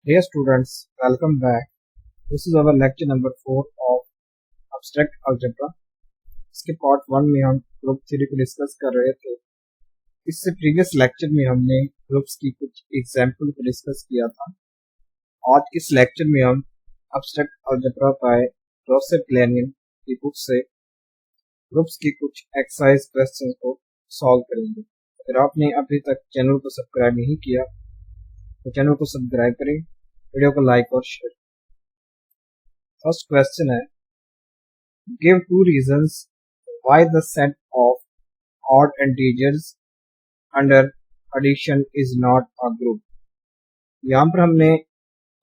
Dear students, welcome back. This is our lecture number 4 of Abstract Algebra. इसके part 1 में हम group theory को discuss कर रहे थे। इससे प्रीवियस लेक्चर में हमने ग्रुप्स की कुछ एग्जाम्पल को डिस्कस किया था। आज इस लेक्चर में हम Abstract Algebra बाय जोसेफ ग्लेनियन की बुक से ग्रुप्स की कुछ एक्सरसाइज क्वेश्चन को सॉल्व करेंगे। अगर आपने अभी तक चैनल को सब्सक्राइब नहीं किया तो चैनल को सब्सक्राइब करें, वीडियो को लाइक और शेयर। फर्स्ट क्वेश्चन है, give two reasons why the set of odd integers under addition is not a group. यहाँ पर हमने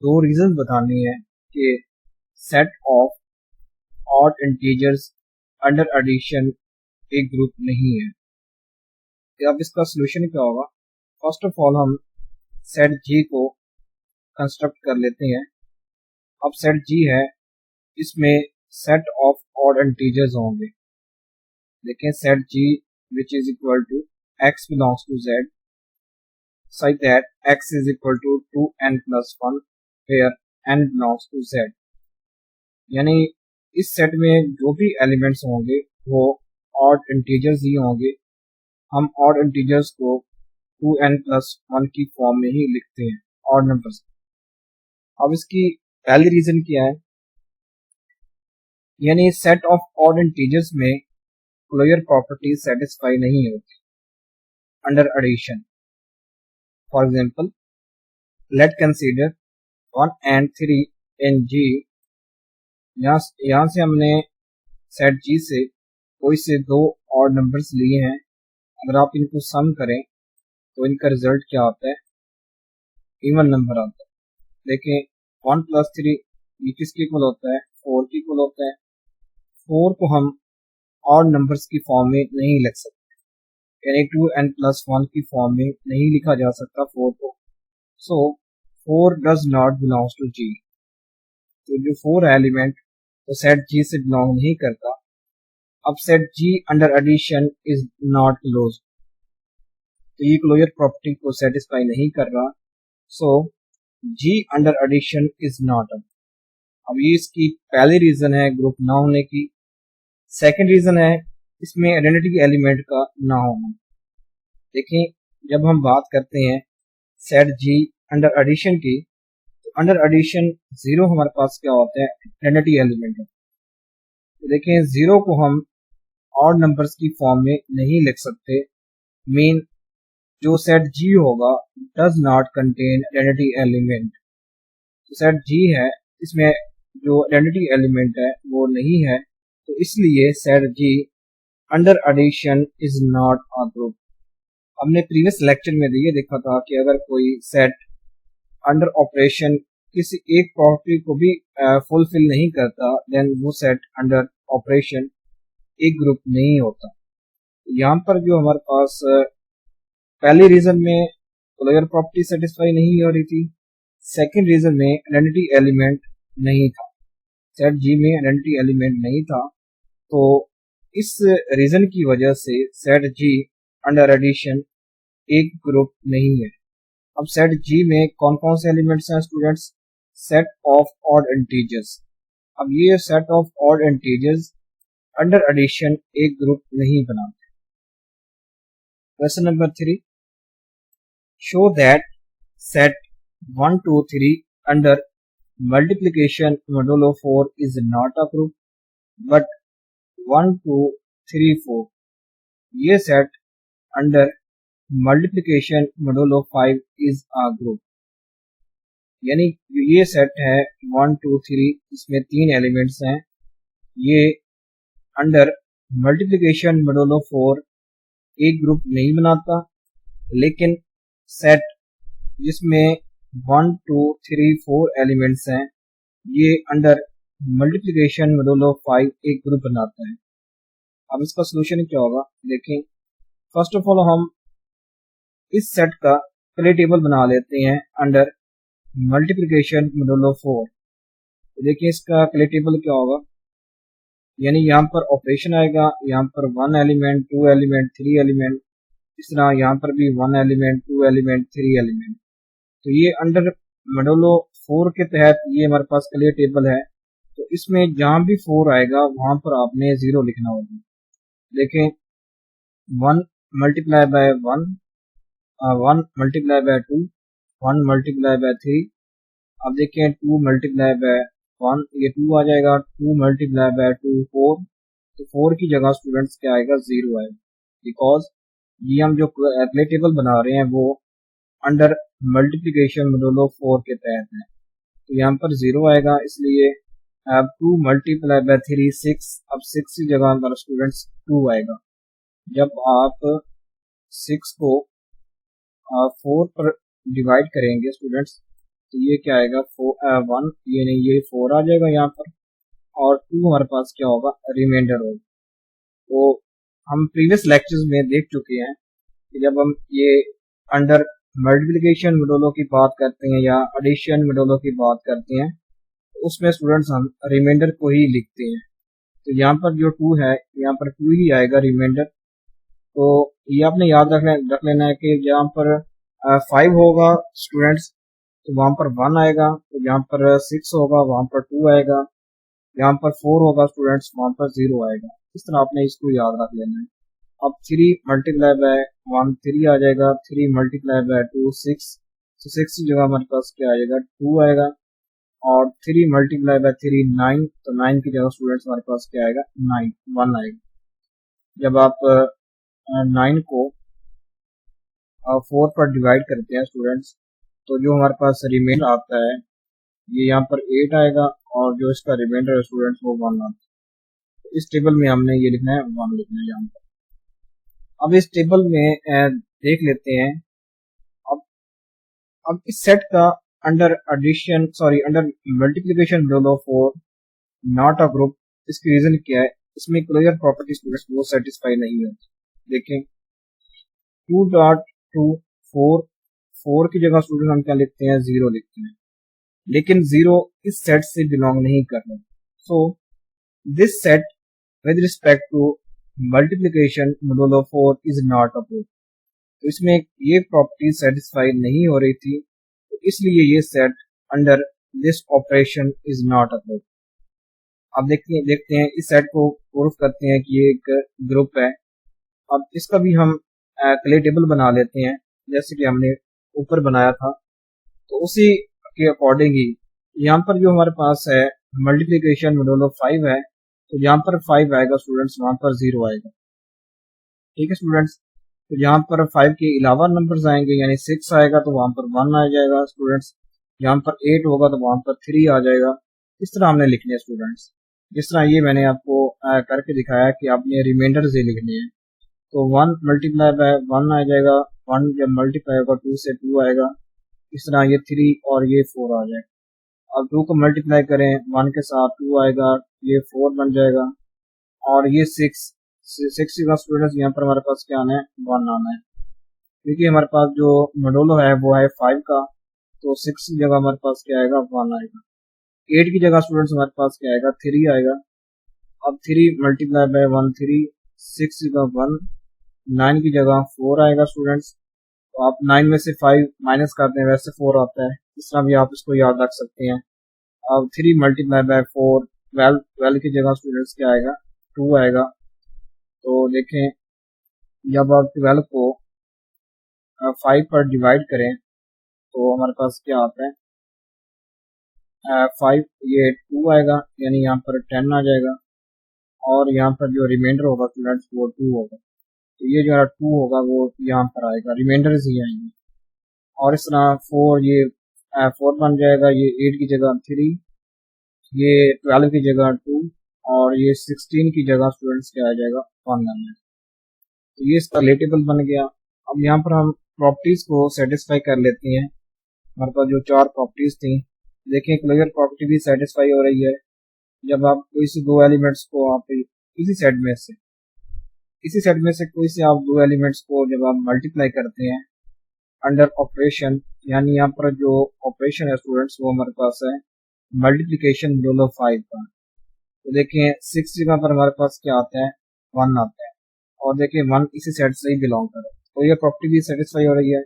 दो रीजन बतानी है कि set of odd integers under addition एक ग्रुप नहीं है। तो अब इसका सोल्यूशन क्या होगा? फर्स्ट ऑफ ऑल हम सेट जी को कंस्ट्रक्ट कर लेते हैं। अब सेट जी है, इसमें सेट ऑफ ऑड इंटीजर्स होंगे। देखें, set G which is equal to x belongs to z such that x is equal to 2n+1 where n belongs to z। यानी इस सेट में जो भी एलिमेंट्स होंगे वो ऑड इंटीजर्स ही होंगे। हम ऑड इंटीजर्स को 2n+1 की फॉर्म में ही लिखते हैं, ऑड नंबर्स। अब इसकी पहली रीजन क्या है? यानी सेट ऑफ ऑड इंटीजर्स में क्लोजर प्रॉपर्टी सेटिस्फाई नहीं होती under addition. For example, let consider 1 and 3 in G। यहाँ से हमने सेट G से कोई से दो ऑड नंबर्स लिए हैं। अगर आप इनको सम करें तो इनका रिजल्ट क्या आता है? इवन नंबर आता है। देखें, 1 + 3 ये किसके इक्वल होता है? 4 के इक्वल होता है। 4 को हम ऑड नंबर्स की फॉर्म में नहीं लिख सकते, यानी 2n+1 की फॉर्म में नहीं लिखा जा सकता 4 को। So 4 does not belongs to G। तो जो 4 एलिमेंट तो सेट G से बिलोंग नहीं करता। अब set G under addition is not close, तो ये क्लोजर प्रॉपर्टी को सेटिस्फाई नहीं कर रहा। So G under addition is not. अब ये इसकी पहली रीजन है ग्रुप ना होने की। सेकंड रीजन है इसमें आइडेंटिटी एलिमेंट का ना होना। देखें, जब हम बात करते हैं सेट G अंडर एडिशन की, तो अंडर एडिशन 0 हमारे पास क्या होता है? आइडेंटिटी एलिमेंट है। तो देखें, 0 को हम ऑड नंबर्स की फॉर्म में नहीं लिख सकते। मीन जो सेट G होगा does not contain identity element. तो सेट G है, इसमें जो आइडेंटिटी एलिमेंट है वो नहीं है, तो इसलिए set G under addition is not a group. हमने प्रीवियस लेक्चर में ये देखा था कि अगर कोई सेट अंडर ऑपरेशन किसी एक प्रॉपर्टी को भी फुलफिल नहीं करता, देन वो सेट अंडर ऑपरेशन एक ग्रुप नहीं होता। यहाँ पर जो हमारे पास पहली रीजन में क्लोजर प्रॉपर्टी सेटिस्फाई नहीं हो रही थी, सेकंड रीजन में आइडेंटिटी एलिमेंट नहीं था, सेट G में आइडेंटिटी एलिमेंट नहीं था। तो इस रीजन की वजह से सेट G अंडर एडिशन एक ग्रुप नहीं है। अब सेट G में कौन कौन से एलिमेंट्स हैं students? Set of odd integers. अब ये set of odd integers under addition एक ग्रुप नहीं बनाते। Question number 3, show that set 1 2 3 under multiplication modulo 4 is not a group but 1 2 3 4 ये set under multiplication modulo 5 is a group. यानी ये set है 1 2 3, इसमें 3 एलिमेंट्स हैं। ये अंडर मल्टीप्लिकेशन मोडुलो 4 एक ग्रुप नहीं बनाता, लेकिन सेट जिसमें 1 2 3 4 एलिमेंट्स हैं ये अंडर मल्टीप्लिकेशन मोडुलो 5 एक ग्रुप बनाता है। अब इसका सोल्यूशन क्या होगा? देखें, फर्स्ट ऑफ ऑल हम इस सेट का क्ले टेबल बना लेते हैं अंडर मल्टीप्लिकेशन मोडुलो 4। तो देखिए इसका क्ले टेबल क्या होगा? यानी यहाँ पर ऑपरेशन आएगा, यहाँ पर 1 एलिमेंट 2 एलिमेंट 3 एलिमेंट, इस तरह यहाँ पर भी 1 एलिमेंट 2 एलिमेंट 3 एलिमेंट। तो ये अंडर मोडुलो 4 के तहत ये हमारे पास क्लियर टेबल है, तो इसमें जहां भी 4 आएगा वहां पर आपने 0 लिखना होगा। देखें 1 multiply by 1, 1 multiply by 2, 1 multiply by 3। अब देखें 2 मल्टीप्लाई बाय 1, ये 2 आ जाएगा, 2 मल्टीप्लाई बाय 2 4, तो 4 की जगह स्टूडेंट्स क्या आएगा 0 आएगा, बिकॉज ये हम जो क्लियर टेबल बना रहे हैं वो अंडर मल्टीप्लिकेशन मॉड्यूलो 4 के तहत है, तो यहाँ पर 0 आएगा, इसलिए अब 2 मल्टीप्लाई बाय 3 6, अब 6 की जगह हमारा स्टूडेंट्स 2 आएगा। जब आप 6 को 4 पर डिवाइड करेंगे स्टूडेंट्स, तो ये क्या आएगा 1, ये नहीं, ये 4 आ जाएगा यहाँ पर, और 2 हमारे पास क्या होगा रिमाइंडर होगा। तो हम प्रीवियस लेक्चर्स में देख चुके हैं कि जब हम ये अंडर मल्टीप्लिकेशन मॉड्यूलो की बात करते हैं या एडिशन मॉड्यूलो की बात करते हैं, तो उसमें स्टूडेंट्स हम रिमाइंडर को ही लिखते हैं। तो यहाँ पर जो 2 है, यहाँ पर 2 ही आएगा रिमाइंडर। तो ये आपने याद रख लेना है कि यहाँ पर 5 होगा स्टूडेंट्स, तो वहाँ पर 1 आएगा, तो यहाँ पर 6 होगा, वहाँ पर 2 आएगा, यहाँ पर 4 होगा स्टूडेंट्स, वहाँ पर 0 आएगा। इस तरह आपने इसको याद रख लेना है। अब 3 मल्टीप्लाई बाय 1 3 आ जाएगा, 3 मल्टीप्लाई बाय 2 6, तो 6 की जगह हमारे पास क्या आ जाएगा 2 आएगा, और 3 मल्टीप्लाई बाय 3 9, तो 9 की जगह स्टूडेंट्स हमारे पास क्या आएगा 9 1 आएगा। जब आप 9 को 4 पर डिवाइड करते हैं स्टूडेंट्स, तो जो हमारे पास रिमाइंडर आता है ये यहाँ पर 8 आएगा, और जो इसका रिमाइंडर है स्टूडेंट्स वो 1 आता है। तो इस टेबल में हमने ये लिखना है 1 लिखना है यहाँ पर। अब इस टेबल में देख लेते हैं, अब इस सेट का under multiplication modulo 4 not a group, इसकी रीजन क्या है, इसमें क्लोजर प्रॉपर्टी स्टूडेंट्स वो सेटिस्फाई नहीं है। देखें 2.2 4, 4 की जगह स्टूडेंट हम क्या लिखते हैं 0 लिखते हैं, लेकिन 0 इस सेट से बिलोंग नहीं कर रहा। So this set with respect to multiplication modulo 4 is not a group. तो इसमें ये प्रॉपर्टी सेटिस्फाई नहीं हो रही थी, तो इसलिए ये set under this operation is not a group. अब देखते हैं इस सेट को प्रूफ करते हैं कि ये एक ग्रुप है। अब इसका भी हम क्लियर टेबल बना लेते हैं, जैसे कि हमने ऊपर बनाया था, तो उसी के अकॉर्डिंग ही यहाँ पर जो हमारे पास है मल्टीप्लिकेशन मॉड्यूलो 5 है, तो यहाँ पर 5 आएगा स्टूडेंट्स, वहां पर 0 आएगा। ठीक है स्टूडेंट्स, तो यहाँ पर 5 के अलावा नंबर्स आएंगे, यानी 6 आएगा तो वहां पर 1 आ जाएगा स्टूडेंट्स, यहाँ पर 8 होगा तो वहां पर 3 आ जाएगा। इस तरह हमने लिखने हैं स्टूडेंट्स, जिस तरह ये मैंने आपको करके दिखाया कि आपने रिमाइंडर से लिखने हैं। तो 1 मल्टीप्लाई बाय 1 आ जाएगा, 1 जब मल्टीप्लाई होगा 2 से 2 आएगा, इस तरह ये 3 और ये 4 आ जाएगा। अब 2 को मल्टीप्लाई करें 1 के साथ 2 आएगा, ये 4 बन जाएगा, और ये 6 का स्टूडेंट्स यहाँ पर हमारे पास क्या आना है 1 आना है, क्योंकि हमारे पास जो मॉड्यूलो है वो है 5 का, तो 6 की जगह हमारे पास क्या आएगा 1 आएगा। 8 की जगह स्टूडेंट्स हमारे पास क्या आएगा 3 आएगा। अब 3 मल्टीप्लाई बाय 1 3, 6 की जगह 1, 9 की जगह 4 आएगा स्टूडेंट्स। तो आप 9 में से 5 माइनस करते हैं, वैसे 4 आता है, इस तरह भी आप इसको याद रख सकते हैं। अब 3 मल्टीप्लाई बाय 4 12 की जगह स्टूडेंट्स क्या आएगा 2 आएगा। तो देखें जब आप 12 को 5 पर डिवाइड करें तो हमारे पास क्या आता है 5, ये 2 आएगा, यानी यहाँ पर 10 आ जाएगा, और यहाँ पर जो रिमाइंडर होगा स्टूडेंट्स वो 2 होगा, तो ये जो 2 होगा वो यहाँ पर आएगा, रिमाइंडर्स ही आएंगे। और इस तरह 4, ये 4 बन जाएगा, ये 8 की जगह 3, ये 12 की जगह 2, और ये 16 की जगह स्टूडेंट्स क्या आ जाएगा 1 आ जाएगा। तो ये इसका रिलेटेबल बन गया। अब यहाँ पर हम प्रॉपर्टीज को सेटिस्फाई कर लेते हैं। हमारे पास जो 4 प्रॉपर्टीज थी, देखें क्लोजर प्रॉपर्टी भी सेटिस्फाई हो रही है। जब आप कोई से 2 एलिमेंट्स को आप इसी सेट में से कोई से आप 2 एलिमेंट्स को जब आप मल्टीप्लाई करते हैं अंडर ऑपरेशन, यानी यहाँ पर जो ऑपरेशन है स्टूडेंट्स वो हमारे पास है मल्टीप्लिकेशन मॉड्यूलो 5 का। तो देखें 6 जगह पर हमारे पास क्या आता है 1 आता है, और देखें 1 इसी सेट से ही बिलोंग कर रहा है, तो ये प्रॉपर्टी भी सेटिस्फाई हो रही है।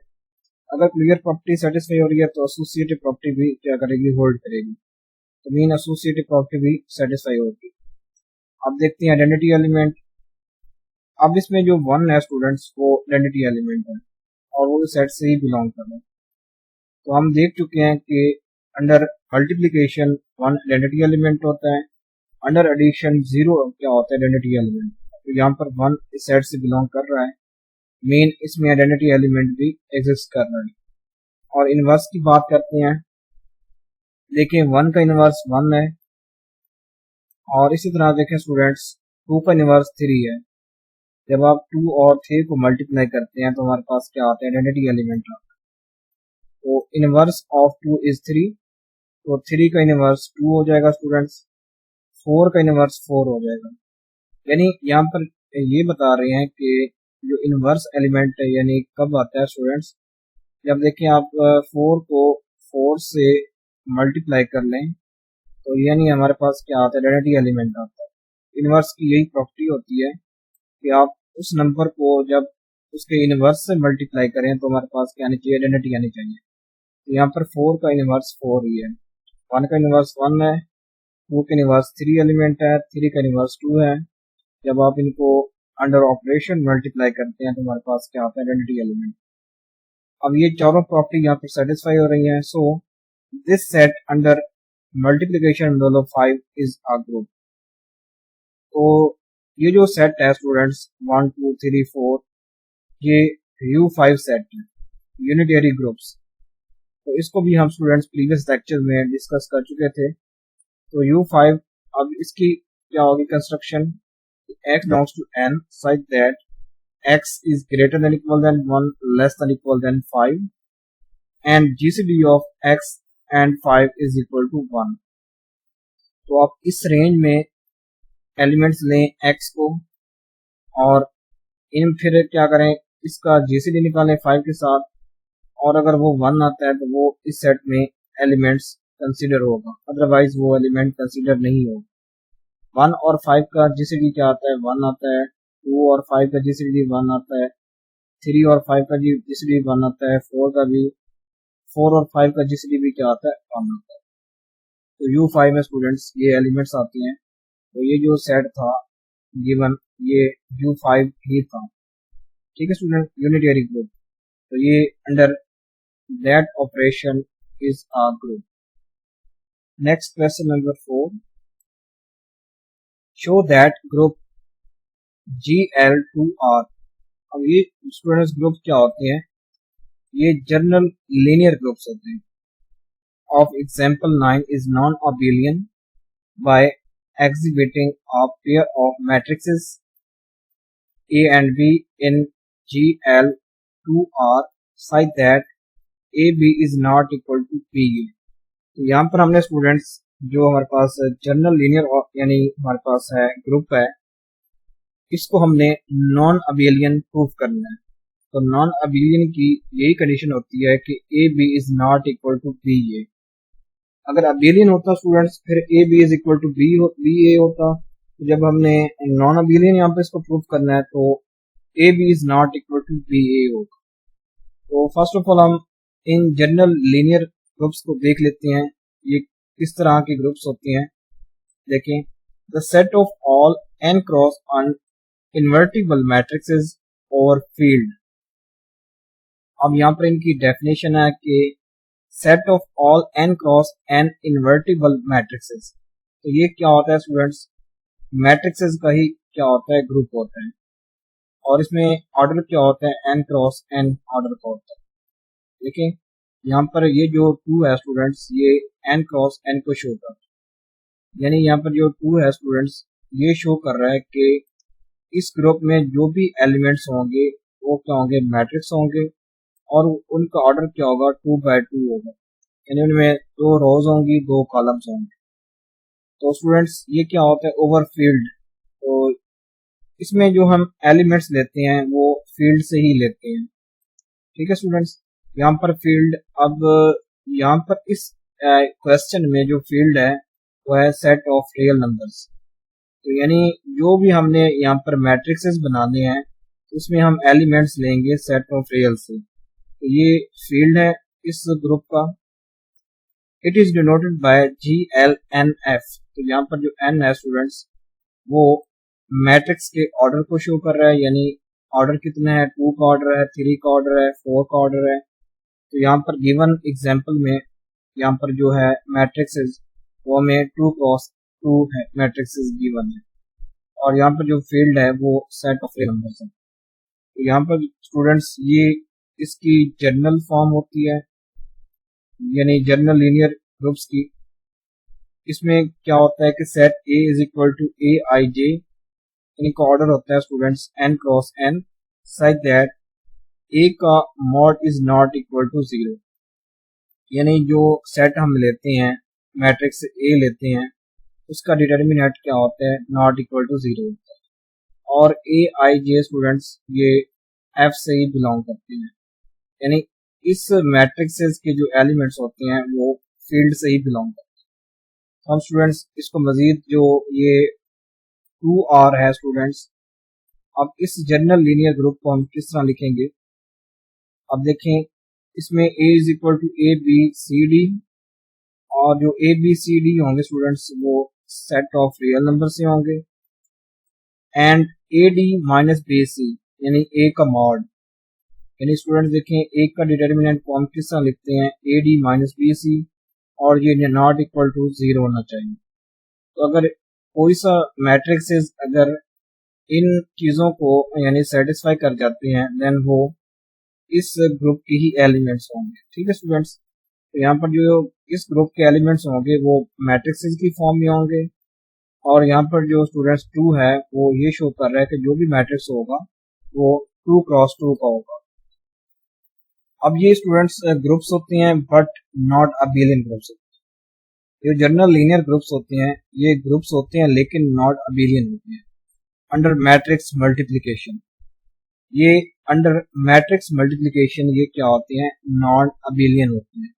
अगर क्लियर प्रॉपर्टी सेटिस्फाई हो रही है तो एसोसिएटिव प्रॉपर्टी भी क्या करेगी, होल्ड करेगी। तो मीन एसोसिएटिव प्रॉपर्टी भी सेटिस्फाई होगी। अब देखते हैं आइडेंटिटी एलिमेंट। अब इसमें जो वन है स्टूडेंट्स वो आइडेंटिटी एलिमेंट है और वो सेट से ही बिलोंग कर रहा है। तो हम देख चुके हैं कि under multiplication one identity element होता है, अंडर एडिशन 0 क्या होता है, आइडेंटिटी एलिमेंट। तो यहाँ पर वन इस सेट से बिलोंग कर रहा है, मेन इसमें आइडेंटिटी एलिमेंट भी एग्जिस्ट कर रहा है। और इनवर्स की बात करते हैं, देखें वन का इनवर्स 1 है और इसी तरह देखें स्टूडेंट्स 2 का इनवर्स 3 है। जब आप 2 और 3 को मल्टीप्लाई करते हैं तो हमारे पास क्या आता है, आइडेंटिटी एलिमेंट आता है। तो इनवर्स ऑफ 2 इज 3, तो 3 का इनवर्स 2 हो जाएगा स्टूडेंट्स, 4 का इनवर्स 4 हो जाएगा। यानी यहाँ पर ये बता रहे हैं कि जो इनवर्स एलिमेंट है यानी कब आता है स्टूडेंट्स, जब देखें आप 4 को 4 से मल्टीप्लाई कर लें तो यानी हमारे पास क्या आता है, आइडेंटिटी एलिमेंट आता है। इनवर्स की यही प्रॉपर्टी होती है कि आप उस नंबर को जब उसके इनवर्स से मल्टीप्लाई करें तो हमारे पास क्या आनी चाहिए, आइडेंटिटी आनी चाहिए। तो यहाँ पर 4 का इनवर्स 4 ही है, 1 का इनवर्स 1 है, 2 का इनवर्स 3 एलिमेंट है, 3 का इनवर्स 2 है। जब आप इनको अंडर ऑपरेशन मल्टीप्लाई करते हैं तो हमारे पास क्या आता है, आइडेंटिटी एलिमेंट। अब ये चारों प्रॉपर्टी यहाँ पर सेटिस्फाई हो रही हैं। सो this set under multiplication dollar 5 is a group. तो ये जो सेट है स्टूडेंट्स 1 2 3 4 ये U5 सेट है, यूनिटरी ग्रुप्स। तो इसको भी हम स्टूडेंट्स प्रीवियस लेक्चर में डिस्कस कर चुके थे। तो U5 अब इसकी क्या होगी construction, x belongs to n such that x is greater than equal than 1 less than equal than 5 and GCD of x and 5 is equal to 1। तो आप इस रेंज में एलिमेंट्स लें x को और इन फिर क्या करें, इसका GCD निकालें 5 के साथ, और अगर वो 1 आता है तो वो इस सेट में एलिमेंट्स कंसीडर होगा, अदरवाइज वो एलिमेंट कंसीडर नहीं होगा। 1 और 5 का GCD क्या आता है, 1 आता है। 2 और 5 का GCD 1 आता है। 3 और 5 का GCD 1 आता है। 4 और 5 का GCD भी क्या आता है, 1 आता है। तो U5 में स्टूडेंट्स ये एलिमेंट्स आते हैं। तो ये जो सेट था गिवन ये U5 ही था, ठीक है स्टूडेंट, यूनिटरी ग्रुप। तो ये under that operation is a group. Next question number 4, show that group GL2R। अब ये स्टूडेंट्स ग्रुप क्या होते हैं, ये जनरल लीनियर ग्रुप्स होते हैं। Of example 9 is non abelian by exhibiting a pair of matrices A and B in GL2R such that AB is not equal to PA। तो यहाँ पर हमने स्टूडेंट्स जो हमारे पास जनरल लीनियर यानी हमारे पास है ग्रुप है, इसको हमने नॉन अबेलियन प्रूफ करना है। तो नॉन अबेलियन की यही कंडीशन होती है कि AB is not equal to PA। अगर अबेलियन होता स्टूडेंट्स फिर AB is equal to BA होता। तो जब हमने नॉन अबेलियन यहाँ पे इसको प्रूफ करना है तो AB is not equal to BA होगा। तो फर्स्ट ऑफ ऑल हम इन जनरल लीनियर ग्रुप्स को देख लेते हैं, ये किस तरह के ग्रुप्स होते हैं। देखें, the set of all n cross on invertible matrixes over field. अब यहाँ पर इनकी डेफिनेशन है कि set of all n cross n invertible matrixes. तो ये क्या होता है स्टूडेंट्स, मैट्रिक्सेस का ही क्या होता है, ग्रुप होता है। और इसमें ऑर्डर क्या होता है, n क्रॉस n ऑर्डर का होता है। देखिए यहाँ पर ये जो 2 है स्टूडेंट्स ये n क्रॉस n को शो कर रहा है, यानी यहाँ पर जो 2 है स्टूडेंट्स ये शो कर रहा है कि इस ग्रुप में जो भी एलिमेंट्स होंगे वो क्या होंगे, मैट्रिक्स होंगे, और उनका ऑर्डर क्या होगा, 2 by 2 होगा, यानी उनमें 2 रोज होंगी 2 कॉलम्स होंगे। तो स्टूडेंट्स ये क्या होता है, ओवर फील्ड। तो इसमें जो हम एलिमेंट्स लेते हैं वो फील्ड से ही लेते हैं, ठीक है स्टूडेंट्स। यहाँ पर फील्ड, अब यहाँ पर इस क्वेश्चन में जो फील्ड है वो है सेट ऑफ रियल नंबर्स। तो यानी जो भी हमने यहाँ पर मैट्रिक्सेस बनाने हैं उसमें हम एलिमेंट्स लेंगे सेट ऑफ रियल से। ये फील्ड है इस ग्रुप का। It is denoted by GLNF। तो यहाँ पर जो N है स्टूडेंट्स वो मैट्रिक्स के ऑर्डर को शो कर रहा है, यानी ऑर्डर कितना है, 2 का ऑर्डर है, 3 का ऑर्डर है, 4 का ऑर्डर है। तो यहाँ पर गिवन एग्जांपल में यहाँ पर जो है मैट्रिक्सेस वो हमें 2 क्रॉस 2 है मैट्रिक्सेस गिवन है, और यहाँ पर जो फील्ड है वो सेट ऑफ रियल नंबर्स है। तो यहाँ पर स्टूडेंट्स ये इसकी जनरल फॉर्म होती है, यानी जनरल लीनियर ग्रुप्स की। इसमें क्या होता है कि set A is equal to AIJ, इनका ऑर्डर होता है students n cross n, such that A का mod is not equal to 0, यानी जो सेट हम लेते हैं मैट्रिक्स A लेते हैं उसका डिटर्मिनेंट क्या होता है, नॉट इक्वल टू 0 होता है। और AIJ स्टूडेंट्स ये F से ही बिलोंग करते हैं, यानी इस मैट्रिक्सेस के जो एलिमेंट्स होते हैं वो फील्ड से ही बिलोंग करते हैं। हम स्टूडेंट्स इसको मजीद जो ये 2R है स्टूडेंट्स, अब इस जनरल लीनियर ग्रुप को हम किस तरह लिखेंगे। अब देखें इसमें A is equal to ABCD, और जो ABCD होंगे स्टूडेंट्स वो सेट ऑफ रियल नंबर से होंगे, एंड AD माइनस BC यानी A का मॉड, यानी स्टूडेंट्स देखें A का डिटर्मिनेंट को हम किस तरह लिखते हैं, AD माइनस BC, और ये नॉट इक्वल टू 0 होना चाहिए। तो अगर कोई सा मैट्रिक्सेस अगर इन चीज़ों को यानी सेटिस्फाई कर जाते हैं देन वो इस ग्रुप के ही एलिमेंट्स होंगे। ठीक है स्टूडेंट्स, तो यहाँ पर जो इस ग्रुप के एलिमेंट्स होंगे वो मैट्रिक्सेस की फॉर्म में होंगे, और यहाँ पर जो स्टूडेंट्स 2 है वो ये शो कर रहा है कि जो भी मैट्रिक्स होगा वो 2 क्रॉस 2 का होगा। अब ये स्टूडेंट्स ग्रुप्स होते हैं बट नॉट अबेलियन ग्रुप्स। ये जनरल लीनियर ग्रुप्स होते हैं, ये ग्रुप्स होते हैं लेकिन नॉट अबेलियन होते हैं अंडर मैट्रिक्स मल्टीप्लिकेशन। ये अंडर मैट्रिक्स मल्टीप्लिकेशन ये क्या होते हैं, नॉन अबेलियन होते हैं,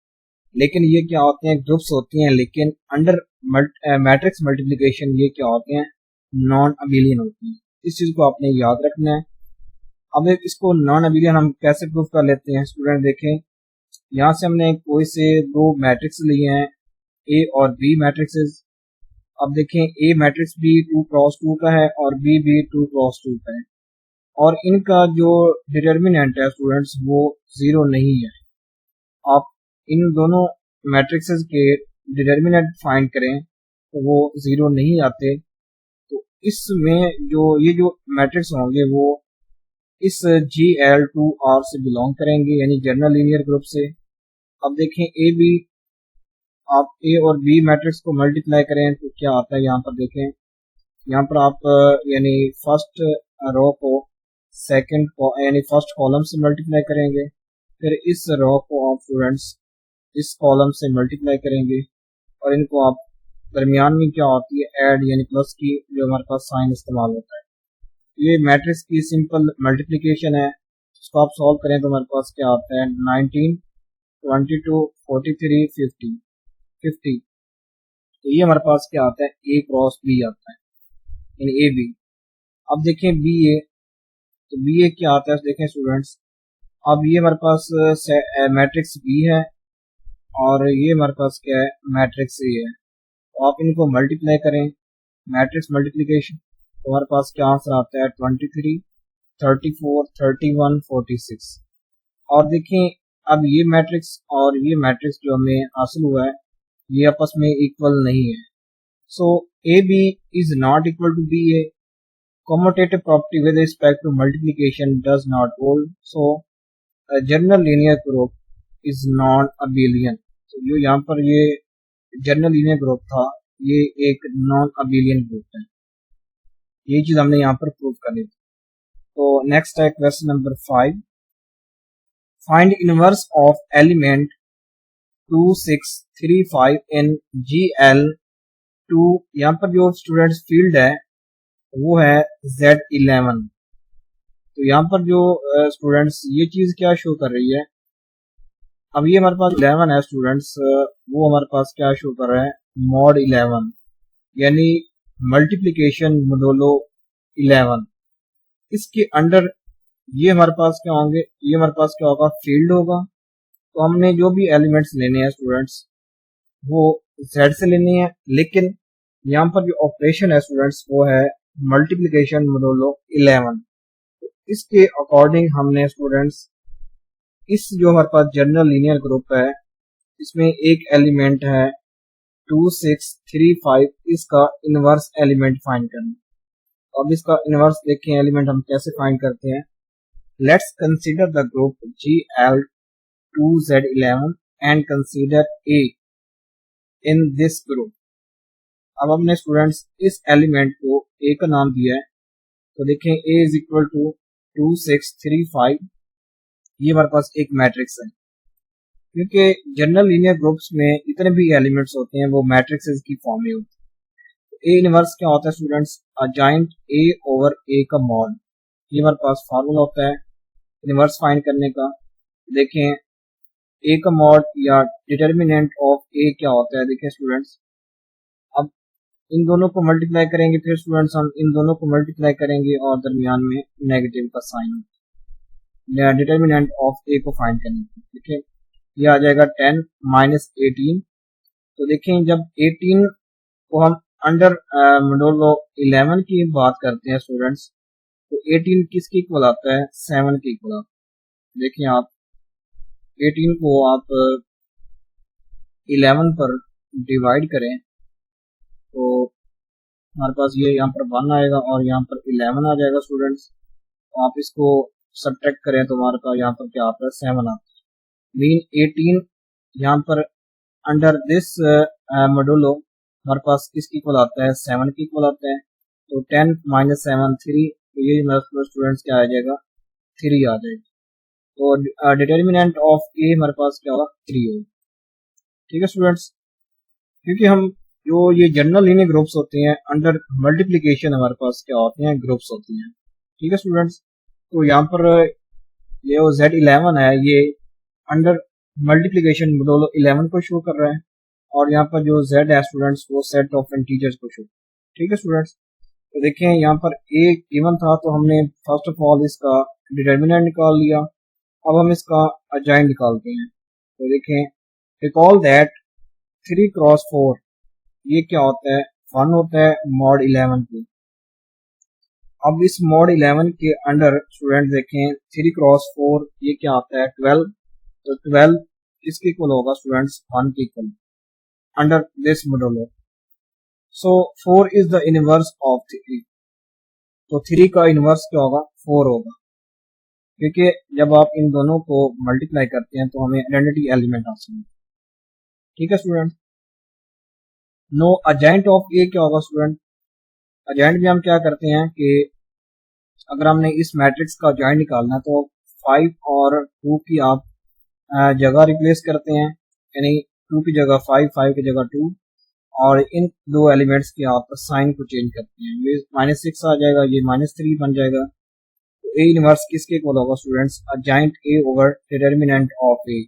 लेकिन ये क्या होते हैं, ग्रुप्स होते हैं, लेकिन अंडर मैट्रिक्स मल्टीप्लिकेशन ये क्या होते हैं, नॉन अबेलियन होते हैं। इस चीज को आपने याद रखना है। अब इसको नॉन अबेलियन हम कैसे प्रूव कर लेते हैं स्टूडेंट, देखें यहाँ से हमने कोई से 2 मैट्रिक्स लिए हैं, A और B मैट्रिक्सेस। अब देखें A मैट्रिक्स भी 2 क्रॉस 2 का है और B भी 2 क्रॉस 2 का है, और इनका जो डिटर्मिनेंट है स्टूडेंट्स वो 0 नहीं है। आप इन दोनों मैट्रिक्सेस के डिटर्मिनेंट फाइंड करें तो वो 0 नहीं आते। तो इसमें जो ये जो मैट्रिक्स होंगे वो इस GL2R से बिलोंग करेंगे, यानी जनरल लीनियर ग्रुप से। अब देखें AB, आप A और B मैट्रिक्स को मल्टीप्लाई करें तो क्या आता है, यहाँ पर देखें, यहाँ पर आप यानी फर्स्ट रो को सेकंड को यानी फर्स्ट कॉलम से मल्टीप्लाई करेंगे, फिर इस रो को आप स्टूडेंट्स इस कॉलम से मल्टीप्लाई करेंगे, और इनको आप दरमियान में क्या होती है ऐड यानी प्लस की जो हमारे पास साइन इस्तेमाल होता है। ये मैट्रिक्स की सिंपल मल्टीप्लिकेशन है, इसको आप सॉल्व करें तो हमारे पास क्या आता है, 19 22 43 50 50। तो ये हमारे पास क्या आता है, A क्रॉस B आता है, यानी AB। अब देखें BA, तो BA क्या आता है देखें स्टूडेंट्स, अब ये हमारे पास मैट्रिक्स B है और ये हमारे पास क्या है, मैट्रिक्स A है। तो आप इनको मल्टीप्लाई करें, मैट्रिक्स मल्टीप्लिकेशन, तो हमारे पास क्या आंसर आता है, 23 34 31 46। और देखें अब ये मैट्रिक्स और ये मैट्रिक्स जो हमें हासिल हुआ है ये आपस में इक्वल नहीं है। So AB is not equal to BA। Commutative property with respect to multiplication does not hold, so general linear group is non abelian. तो जो यहाँ पर ये जनरल लीनियर ग्रुप था ये एक नॉन अबेलियन ग्रुप है, ये चीज हमने यहाँ पर प्रूव कर ली। तो नेक्स्ट है question number 5, find inverse of element 2 6 3 5 in GL2। यहाँ पर जो स्टूडेंट्स फील्ड है वो है Z11। तो यहाँ पर जो स्टूडेंट्स ये चीज क्या शो कर रही है, अब ये हमारे पास 11 है स्टूडेंट्स, वो हमारे पास क्या शो कर रहा है, मॉड 11 यानी मल्टीप्लिकेशन मोडुलो 11। इसके अंडर ये हमारे पास क्या होंगे, ये हमारे पास क्या होगा, फील्ड होगा। तो हमने जो भी एलिमेंट्स लेने हैं स्टूडेंट्स वो z से लेनी है, लेकिन यहाँ पर जो ऑपरेशन है स्टूडेंट्स वो है मल्टीप्लिकेशन मोडुलो 11। तो इसके अकॉर्डिंग हमने स्टूडेंट्स इस जो हमारे पास जनरल लीनियर ग्रुप है इसमें एक एलिमेंट है 2635, इसका इनवर्स एलिमेंट फाइंड करना। अब इसका इनवर्स देखें एलिमेंट हम कैसे फाइंड करते हैं। Let's consider the group GL2Z11 and consider A in this group. अब हमने स्टूडेंट्स इस एलिमेंट को A का नाम दिया है, तो देखें A इज इक्वल टू 2635, ये हमारे पास एक मैट्रिक्स है। क्योंकि जनरल लीनियर ग्रुप्स में जितने भी एलिमेंट्स होते हैं वो मैट्रिक्सेस की फॉर्म में होते हैं। तो ए इनवर्स क्या होता है स्टूडेंट्स, अजाइंट ए ओवर ए का मॉड। ये हमारे पास फार्मूला होता है इनवर्स फाइंड करने का। देखें ए का मॉड या डिटर्मिनेंट ऑफ ए क्या होता है, देखें स्टूडेंट्स, अब इन दोनों को मल्टीप्लाई करेंगे, फिर स्टूडेंट्स हम इन दोनों को मल्टीप्लाई करेंगे और दरमियान में नेगेटिव का साइन होता है डिटर्मिनेंट ऑफ ए को फाइंड करने के। देखिए ये आ जाएगा 10 माइनस 18। तो देखें जब 18 को हम अंडर मोडुलो 11 की बात करते हैं स्टूडेंट्स, तो 18 किसके इक्वल आता है, 7 के इक्वल आता है। देखें आप 18 को आप 11 पर डिवाइड करें तो हमारे पास ये यहाँ पर 1 आएगा और यहाँ पर 11 आ जाएगा स्टूडेंट्स। तो आप इसको सब्ट्रैक्ट करें तो हमारे पास यहाँ पर क्या आता है, 7 आता है। मीन 18 यहाँ पर अंडर दिस मोडुलो हमारे पास किसकी इक्वल आता है, 7 की इक्वल आता है। तो 10 माइनस 7 3, तो ये हमारे स्टूडेंट्स क्या आ जाएगा, 3 आ जाएगा। तो डिटर्मिनेंट ऑफ ए हमारे पास क्या होगा, 3 होगा। ठीक है स्टूडेंट्स, क्योंकि हम जो ये जनरल लीनियर ग्रुप्स होते हैं अंडर मल्टीप्लिकेशन हमारे पास क्या होते हैं, ग्रुप्स होते हैं। ठीक है स्टूडेंट्स, तो यहाँ पर ये Z11 है, ये अंडर मल्टीप्लिकेशन मोडुलो 11 को शो कर रहा है, और यहाँ पर जो Z है स्टूडेंट्स वो सेट ऑफ इंटीजर्स को शो। ठीक है स्टूडेंट्स, तो देखें यहाँ पर A गिवन था तो हमने फर्स्ट ऑफ ऑल इसका डिटर्मिनेंट निकाल लिया। अब हम इसका अजाइन निकालते हैं। तो देखें रिकॉल दैट 3 क्रॉस 4 ये क्या होता है, 1 होता है मॉड 11 के। अब इस मॉड 11 के अंडर स्टूडेंट देखें 3 क्रॉस 4 ये क्या आता है, 12। तो 12 किसके इक्वल होगा स्टूडेंट्स, 1 के equal under this modulo. So 4 is the inverse of 3। तो 3 का इनवर्स क्या होगा, 4 होगा, क्योंकि जब आप इन दोनों को मल्टीप्लाई करते हैं तो हमें आइडेंटिटी एलिमेंट हासिल होता है। ठीक है स्टूडेंट, नो अजाइंट ऑफ ए क्या होगा स्टूडेंट, अजाइंट में हम क्या करते हैं कि अगर हमने इस मैट्रिक्स का अजाइंट निकालना है तो 5 और 2 की आप जगह रिप्लेस करते हैं, यानी 2 की जगह 5, 5 की जगह 2, और इन दो एलिमेंट्स के आप साइन को चेंज करते हैं। ये -6 आ जाएगा, ये -3 बन जाएगा। तो ए इनवर्स किसके इक्वल होगा students, adjoint A over determinant of A.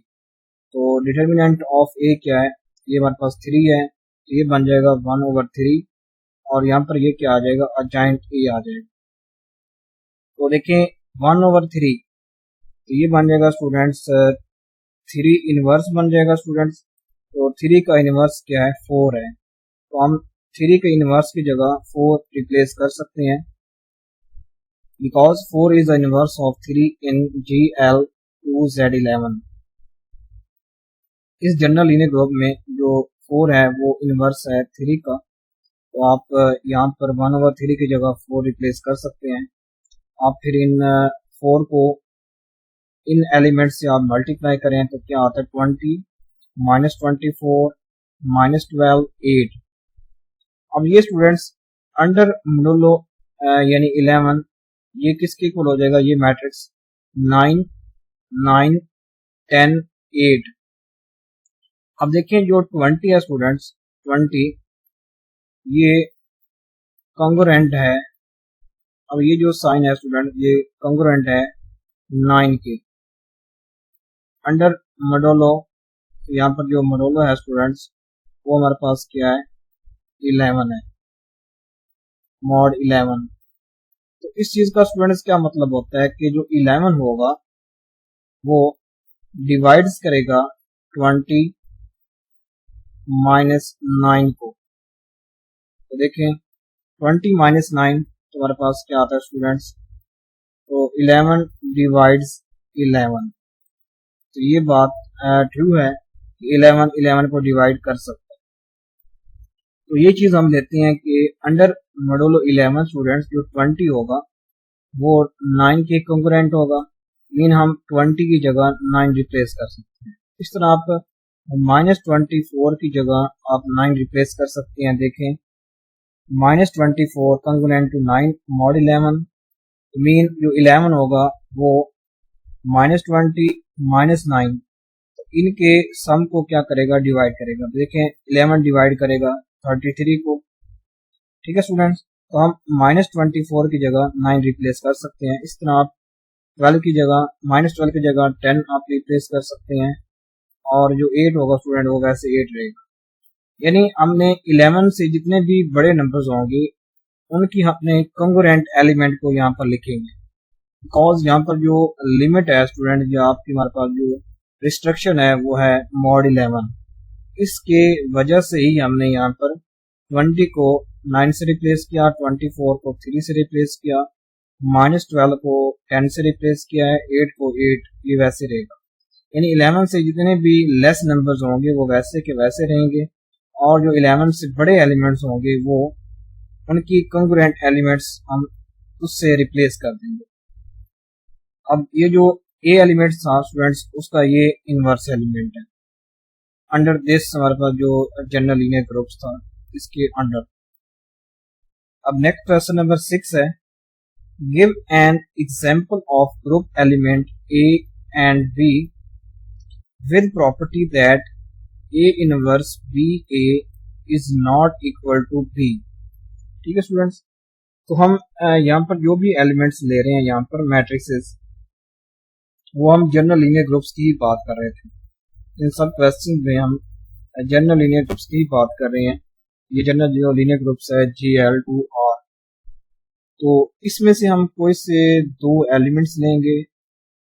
तो डिटर्मिनेंट ऑफ ए क्या है, ये हमारे पास 3 है, तो ये बन जाएगा 1/3, और यहाँ पर ये क्या आ जाएगा, अजाइंट ए आ जाएगा। तो देखें 1/3, तो ये बन जाएगा स्टूडेंट्स 3 इनवर्स बन जाएगा स्टूडेंट्स। तो 3 का इनवर्स क्या है, 4 है, तो हम 3 के इनवर्स की जगह 4 रिप्लेस कर सकते हैं, because 4 is the inverse of 3 in GL2Z11। इस जनरल लीनियर ग्रुप में जो 4 है वो इनवर्स है 3 का, तो आप यहाँ पर 1/3 की जगह 4 रिप्लेस कर सकते हैं। आप फिर इन 4 को इन एलिमेंट्स से आप मल्टीप्लाई करें तो क्या आता है, 20 -24 -12 8। अब ये स्टूडेंट्स अंडर मोडुलो यानी 11 ये किसके इक्वल हो जाएगा, ये मैट्रिक्स 9 9 10 8। अब देखें जो 20 है स्टूडेंट्स, 20 ये कॉन्ग्रुएंट है। अब ये जो साइन है स्टूडेंट ये कॉन्ग्रुएंट है 9 के अंडर मोडुलो। यहाँ पर जो मोडुलो है स्टूडेंट्स वो हमारे पास क्या है, 11 है, मॉड 11। तो इस चीज का स्टूडेंट्स क्या मतलब होता है कि जो 11 होगा वो डिवाइड्स करेगा 20 माइनस 9 को। तो देखें 20 माइनस 9 तुम्हारे पास क्या आता है स्टूडेंट्स, तो 11 डिवाइड्स 11। तो ये बात ट्रू है कि 11 को डिवाइड कर सकता है। तो ये चीज हम लेते हैं कि अंडर मॉडुलो 11 स्टूडेंट्स जो 20 होगा वो 9 के कंकरेंट होगा, मीन हम 20 की जगह 9 रिप्लेस कर सकते हैं। इस तरह आप -24 की जगह आप 9 रिप्लेस कर सकते हैं। देखें -24 कंकरेंट टू 9 मॉड 11, मीन जो 11 होगा वो -20 -9, तो इनके सम को क्या करेगा, डिवाइड करेगा। देखें 11 डिवाइड करेगा 33 को। ठीक है स्टूडेंट्स, तो हम -24 की जगह 9 रिप्लेस कर सकते हैं। इस तरह आप 12 की जगह -12 की जगह 10 आप रिप्लेस कर सकते हैं, और जो 8 होगा स्टूडेंट वो वैसे 8 रहेगा। यानी हमने 11 से जितने भी बड़े नंबर्स होंगे उनकी अपने कंग्रुएंट एलिमेंट को यहाँ पर लिखेंगे, बिकॉज यहाँ पर जो लिमिट है स्टूडेंट, जो आपकी हमारे पास जो रिस्ट्रिक्शन है वो है मॉड 11। इसके वजह से ही हमने यहाँ पर 20 को 9 से रिप्लेस किया, 24 को 3 से रिप्लेस किया, -12 को 10 से रिप्लेस किया है, 8 को 8, ये वैसे रहेगा। यानी 11 से जितने भी लेस नंबर्स होंगे वो वैसे के वैसे रहेंगे, और जो 11 से बड़े एलिमेंट्स होंगे वो उनकी कंग्रुएंट एलिमेंट्स हम उससे रिप्लेस कर देंगे। अब ये जो ए एलिमेंट था स्टूडेंट्स उसका ये इनवर्स एलिमेंट है अंडर दिस हमारे पास जो जनरल लीनियर ग्रुप्स था इसके अंडर। अब नेक्स्ट क्वेश्चन नंबर 6 है, give an example of group element A and B with property that A inverse BA is not equal to B। ठीक है students, तो हम यहाँ पर जो भी एलिमेंट्स ले रहे हैं यहाँ पर मैट्रिक्सेस, वो हम जनरल लीनियर ग्रुप्स की बात कर रहे थे। इन सब क्वेश्चन में हम जनरल लीनियर ग्रुप्स की बात कर रहे हैं। ये जनरल जो लीनियर ग्रुप्स है GL2R, तो इसमें से हम कोई से दो एलिमेंट्स लेंगे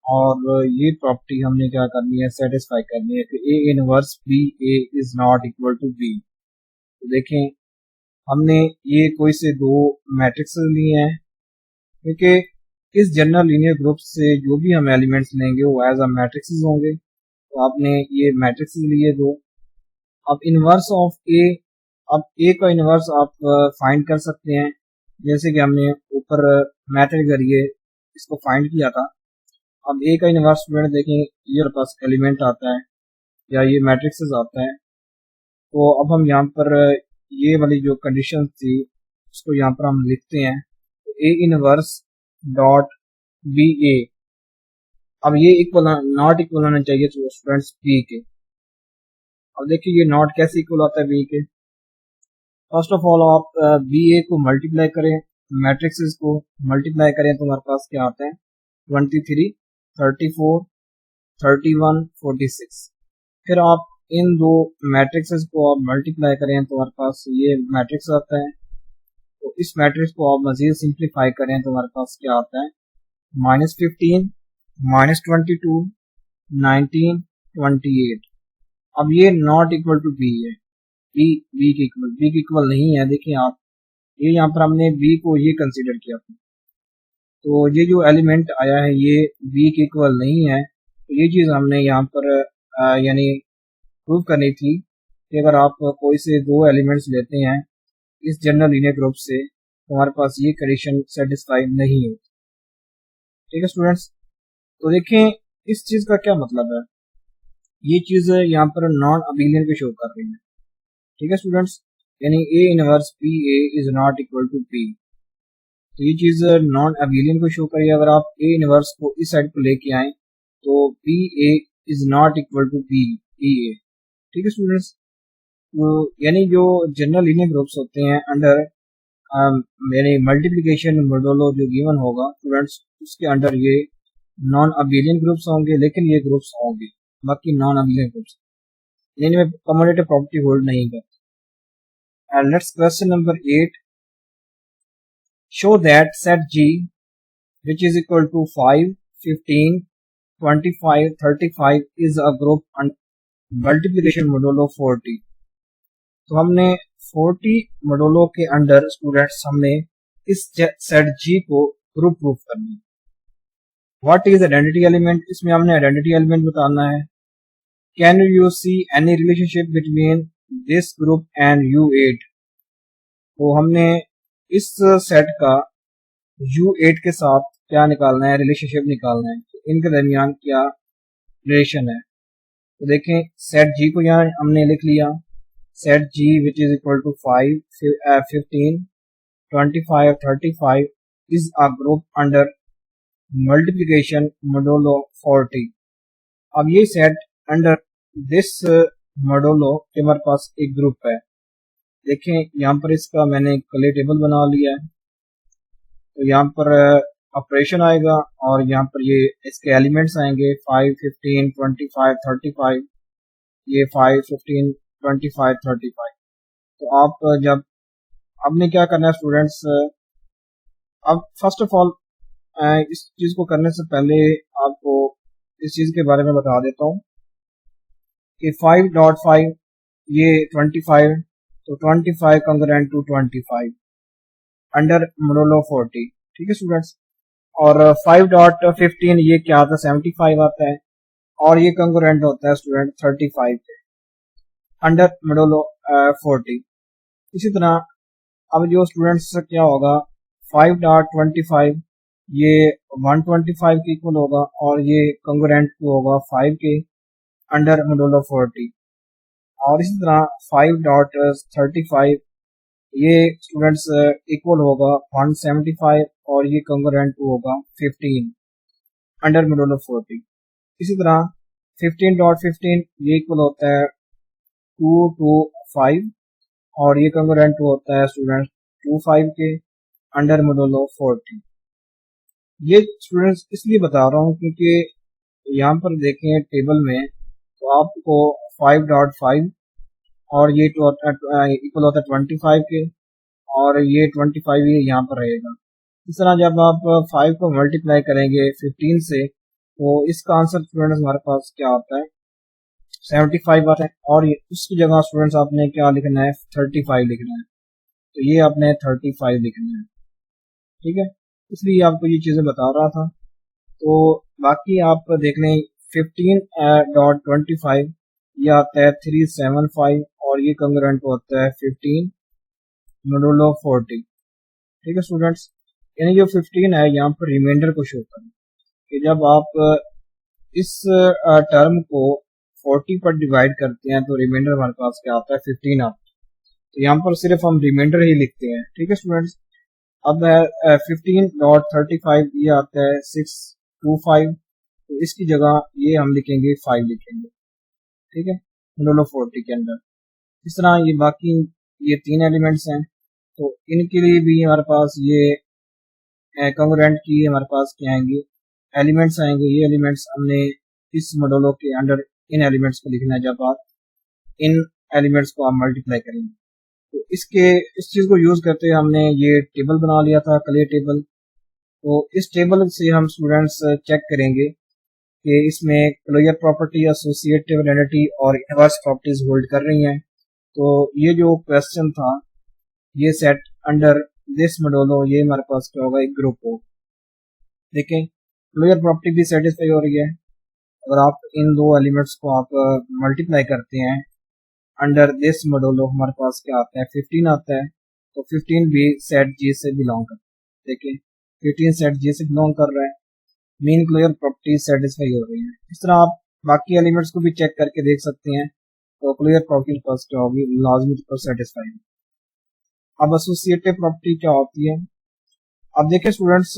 और ये प्रॉपर्टी हमने क्या करनी है, सेटिस्फाई करनी है कि A inverse B A is not equal to B. तो देखें हमने ये कोई से दो मैट्रिक्स लिए हैं, क्योंकि इस जनरल लीनियर ग्रुप से जो भी हम एलिमेंट्स लेंगे वो एज अ मैट्रिक्स होंगे। तो आपने ये मैट्रिक्स लिए दो। अब इनवर्स ऑफ ए, अब ए का इनवर्स आप फाइंड कर सकते हैं, जैसे कि हमने ऊपर मैथड के जरिए इसको फाइंड किया था। अब ए का इनवर्स स्टूडेंट देखें, ये पास एलिमेंट आता है या ये मैट्रिक्स आता है, तो अब हम यहाँ पर ये वाली जो कंडीशन थी उसको यहाँ पर हम लिखते हैं, तो ए इनवर्स डॉट बी ए। अब ये इक्वल नॉट इक्वल होना चाहिए तो स्टूडेंट्स बी के। अब देखिए ये नॉट कैसे इक्वल होता है बी के। फर्स्ट ऑफ ऑल आप बी ए को मल्टीप्लाई करें, मैट्रिक्स को मल्टीप्लाई करें तो हमारे पास क्या आता है 23, 34, 31, 46। फिर आप इन दो मैट्रिक्सेस को आप मल्टीप्लाई करें तो हमारे पास ये मैट्रिक्स आता है। तो इस मैट्रिक्स को आप मजीद सिंप्लीफाई करें तो हमारे पास क्या आता है -15, -22, 19, 28। अब ये नॉट इक्वल टू बी है, बी के इक्वल नहीं है। देखिए आप ये यहाँ पर हमने बी को ये कंसीडर किया था, तो ये जो एलिमेंट आया है ये बी के इक्वल नहीं है। तो ये चीज़ हमने यहाँ पर यानी प्रूव करनी थी कि अगर आप कोई से दो एलिमेंट्स लेते हैं इस जनरल लीनियर ग्रुप से तो हमारे पास ये कंडीशन सेटिस्फाई नहीं होती। ठीक है स्टूडेंट्स, तो देखें इस चीज़ का क्या मतलब है, ये चीज़ यहाँ पर नॉन अबेलियन को शो कर रही है। ठीक है स्टूडेंट्स, यानी A inverse B A is not equal to B, तो ये चीज़ नॉन अबेलियन को शो करिए। अगर आप ए इनवर्स को इस साइड को लेके आए तो B A is not equal to B A. ठीक है स्टूडेंट्स, तो यानी जो जनरल लीनियर ग्रुप्स होते हैं अंडर यानी मल्टीप्लिकेशन मॉडुलो जो गिवन होगा स्टूडेंट्स उसके अंडर ये नॉन अबेलियन ग्रुप्स होंगे, लेकिन ये ग्रुप्स होंगे, बाकी नॉन अबेलियन ग्रुप्स इनमें कम्यूटेटिव प्रॉपर्टी होल्ड नहीं करते। And let's question number 8, show that set G which is equal to 5, 15, 25, 35 is a group and multiplication modulo 40। तो हमने 40 मोडुलो के अंडर स्टूडेंट्स हमने इस सेट जी को ग्रुप प्रूफ करना है। व्हाट इज आइडेंटिटी एलिमेंट, इसमें हमने आइडेंटिटी एलिमेंट बताना है। Can you see any relationship between this group and U8, तो हमने इस सेट का U8 के साथ क्या निकालना है, रिलेशनशिप निकालना है, तो इनके दरमियान क्या रिलेशन है। तो देखें सेट जी को यहाँ हमने लिख लिया, set G which is equal to 5, 15, 25, 35 is a group under multiplication modulo 40। अब ये सेट अंडर दिस मोडुलो के हमारे पास एक ग्रुप है। देखें यहाँ पर इसका मैंने कलर टेबल बना लिया है, तो यहाँ पर ऑपरेशन आएगा और यहाँ पर ये इसके एलिमेंट्स आएंगे 5, 15, 25, 35, ये 5, 15, 25, 35। तो आप जब आपने क्या करना है स्टूडेंट्स, अब फर्स्ट ऑफ ऑल इस चीज को करने से पहले आपको इस चीज के बारे में बता देता हूँ कि 5.5 ये 25, तो 25 कंग्रेंट टू 25 अंडर मोडुलो 40, ठीक है स्टूडेंट्स। और 5.15 ये क्या आता है, 75 आता है, और ये कंग्रेंट होता है स्टूडेंट 35 के अंडर मोडुलो 40। इसी तरह अब जो स्टूडेंट्स क्या होगा, 5.25 ये 125 के इक्वल होगा और ये कंग्रेंट होगा 5 के अंडर मोडुलो 40। और इसी तरह 5.35 ये स्टूडेंट्स इक्वल होगा 175 और ये कंग्रेंट होगा 15 अंडर मोडुलो 40। इसी तरह 15.15 ये इक्वल होता है 2 to 5 और ये कंग्रेंट होता है स्टूडेंट्स 25 के अंडर मोडुलो 40। ये स्टूडेंट्स इसलिए बता रहा हूँ क्योंकि यहाँ पर देखें टेबल में, तो आपको 5.5 और ये इक्वल होता है 25 के और ये 25 ये यहाँ पर रहेगा। इस तरह जब आप 5 को मल्टीप्लाई करेंगे 15 से, तो इसका आंसर स्टूडेंट्स हमारे पास क्या आता है, 75 आता है। और ये उसकी जगह स्टूडेंट्स आपने क्या लिखना है, 35 लिखना है, तो ये आपने 35 लिखना है, ठीक है। इसलिए आपको ये चीज़ें बता रहा था। तो बाकी आप देख लें 15.25 ये आता है 375 और ये कंग्रेंट होता है 15 मोडुलो 40, ठीक है स्टूडेंट्स। यानी जो 15 है यहाँ पर रिमाइंडर को शो करें कि जब आप इस टर्म को 40 पर डिवाइड करते हैं तो रिमाइंडर हमारे पास क्या आता है, 15 आता है। तो यहाँ पर सिर्फ हम रिमाइंडर ही लिखते हैं, ठीक है स्टूडेंट्स। अब 15.35 ये आता है 625, तो इसकी जगह ये हम लिखेंगे 5 लिखेंगे, ठीक है, मोडुलो 40 के अंदर। इस तरह ये बाकी ये 3 एलिमेंट्स हैं, तो इनके लिए भी हमारे पास ये कंग्रेंट की हमारे पास क्या आएंगे, एलिमेंट्स आएंगे। ये एलिमेंट्स हमने इस मोडुलो के अंडर इन एलिमेंट्स को लिखना है जब आप इन एलिमेंट्स को आप मल्टीप्लाई करेंगे। तो इस चीज़ को यूज़ करते हुए हमने ये टेबल बना लिया था, क्लियर टेबल। तो इस टेबल से हम स्टूडेंट्स चेक करेंगे कि इसमें क्लोजर प्रॉपर्टी, एसोसिएटिव आइडेंटिटी और इनवर्स प्रॉपर्टीज होल्ड कर रही हैं। तो ये जो क्वेश्चन था, ये सेट अंडर दिस मोडुलो ये हमारे पास क्या होगा, एक ग्रुप हो। देखें क्लोजर प्रॉपर्टी भी सेटिस्फाई हो रही है। अगर आप इन दो एलिमेंट्स को आप मल्टीप्लाई करते हैं अंडर दिस मोडुलो, हमारे पास क्या आता है, 15 आता है। तो 15 भी सेट जी से बिलोंग करता है। देखें 15 सेट जी से बिलोंग कर रहा है, मीन क्लोजर प्रॉपर्टी सेटिस्फाई हो रही है। इस तरह आप बाकी एलिमेंट्स को भी चेक करके देख सकते हैं, तो क्लोजर प्रॉपर्टी पास क्या होगी, लाजमी तौर पर सेटिस्फाई। अब एसोसिएटिव प्रॉपर्टी क्या होती है, अब देखें स्टूडेंट्स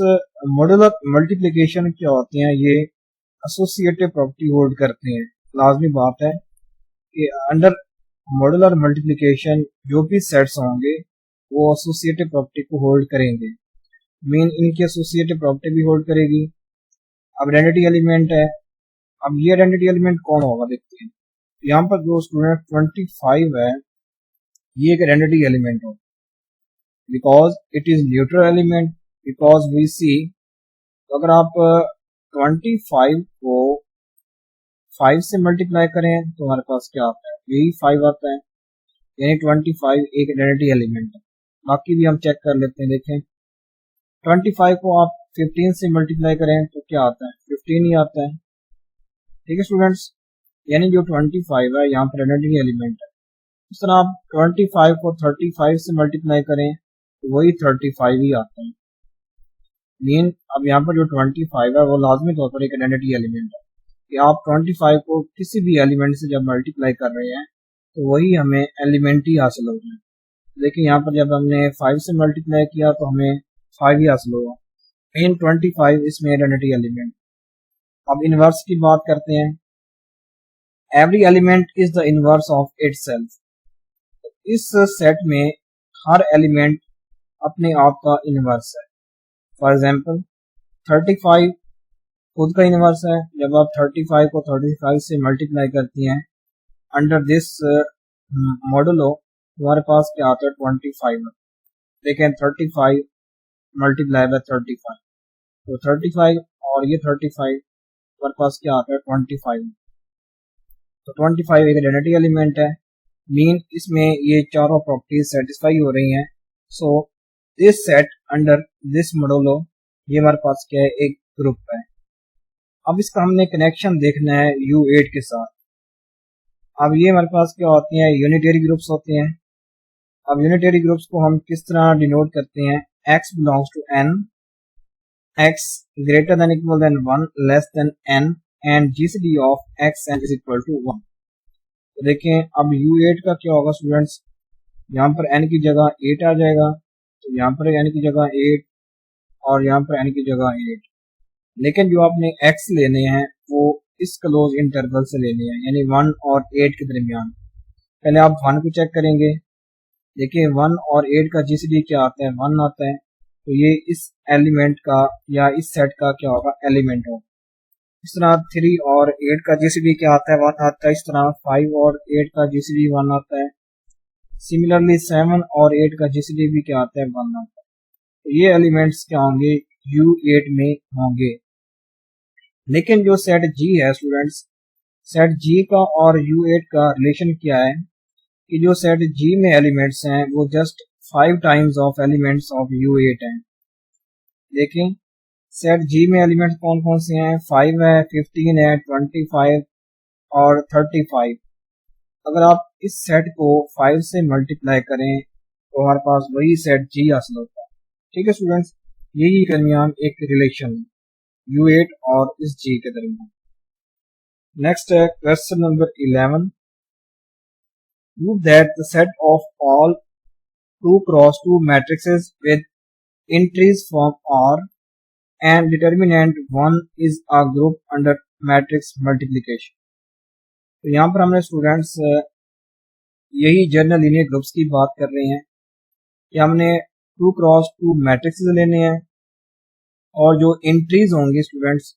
मॉड्यूलर मल्टीप्लिकेशन क्या होते हैं, ये एसोसिएटिव प्रॉपर्टी होल्ड करते हैं। लाजमी बात है कि अंडर मॉड्यूलर मल्टीप्लिकेशन जो भी सेट्स होंगे वो एसोसिएटिव प्रॉपर्टी को होल्ड करेंगे, मीन इनकी एसोसिएटिव प्रॉपर्टी भी होल्ड करेगी। अब आइडेंटिटी एलिमेंट है, अब ये आइडेंटिटी एलिमेंट कौन होगा देखते हैं। यहाँ पर जो स्टूडेंट 25 है, ये एक आइडेंटिटी एलिमेंट होगा। Because it is neutral element, because we see अगर आप 25 को 5 से मल्टीप्लाई करें तो हमारे पास क्या आता है, यही 5 आता है, यानी 25 एक आइडेंटिटी एलिमेंट है। बाकी भी हम चेक कर लेते हैं। देखें 25 को आप 15 से मल्टीप्लाई करें तो क्या आता है, 15 ही आता है। ठीक है स्टूडेंट्स, यानी जो 25 है यहाँ पर आइडेंटिटी एलिमेंट है। इस तरह आप 25 को 35 से मल्टीप्लाई करें तो वही 35 ही आता है। मीन अब यहाँ पर जो 25 है वो लाजमी तौर पर एक आइडेंटिटी एलिमेंट है कि आप 25 को किसी भी एलिमेंट से जब मल्टीप्लाई कर रहे हैं तो वही हमें एलिमेंट ही हासिल हो रहा है। लेकिन यहाँ पर जब हमने 5 से मल्टीप्लाई किया तो हमें 5 ही हासिल होगा। मीन 25 इसमें आइडेंटिटी एलिमेंट। अब इनवर्स की बात करते हैं। Every element is the inverse of itself. इस सेट में हर एलिमेंट अपने आप का इनवर्स है। फॉर एग्जाम्पल 35 खुद का इनवर्स है। जब आप 35 को 35 से मल्टीप्लाई करती हैं अंडर दिस मॉडुलो हमारे पास क्या आता है, 25। देखें 35 मल्टीप्लाई बाय 35 तो 35 और ये 35 हमारे पास क्या आता है, 25। तो 25 एक आइडेंटिटी एलिमेंट है। मीन इसमें ये चारों प्रॉपर्टीज सेटिस्फाई हो रही हैं। सो this set under this modulo ये हमारे पास क्या है, एक ग्रुप है। अब इसका हमने कनेक्शन देखना है U8 के साथ। अब ये हमारे पास क्या होती हैं, यूनिटरी ग्रुप्स होते हैं। अब यूनिटरी ग्रुप्स को हम किस तरह डिनोट करते हैं, x belongs to n, x greater than equal than 1 less than n and GCD of x n is equal to 1। तो देखें अब U8 का क्या होगा स्टूडेंट्स, यहाँ पर n की जगह 8 आ जाएगा, तो यहाँ पर n की जगह 8 और यहाँ पर n की जगह 8। लेकिन जो आपने x लेने हैं वो इस क्लोज इंटरवल से लेने हैं, यानी 1 और 8 के दरमियान। पहले आप 1 को चेक करेंगे। देखिए 1 और 8 का जीसीडी क्या आता है, 1 आता है। तो ये इस एलिमेंट का या इस सेट का क्या होगा, एलिमेंट होगा। इस तरह 3 और 8 का जीसीडी क्या आता है, 1 आता है। इस तरह 5 और 8 का जीसीडी 1 आता है। सिमिलरली 7 और 8 का जीसीडी भी क्या आता है, 1 आता है। तो ये एलिमेंट्स क्या होंगे, U8 में होंगे। लेकिन जो सेट G है स्टूडेंट्स, सेट G का और U8 का रिलेशन क्या है कि जो सेट G में एलिमेंट्स हैं वो just 5 times of elements of U8 हैं। देखें सेट G में एलिमेंट्स कौन कौन से हैं, 5 है, 15 है, 25 और 35। अगर आप इस सेट को 5 से मल्टीप्लाई करें तो हमारे पास वही सेट G हासिल होता है। ठीक है स्टूडेंट्स, यही दरमियान एक रिलेशन है U8 और इस G के दरमियान। नेक्स्ट है question number 11। Prove that the set of all 2 cross 2 matrices with entries from R and determinant 1 is a group under matrix multiplication। तो यहाँ पर हमने स्टूडेंट्स यही जनरल लीनियर ग्रुप्स की बात कर रहे हैं कि हमने 2 क्रॉस 2 मैट्रिक्सेस लेने हैं और जो एंट्रीज होंगी स्टूडेंट्स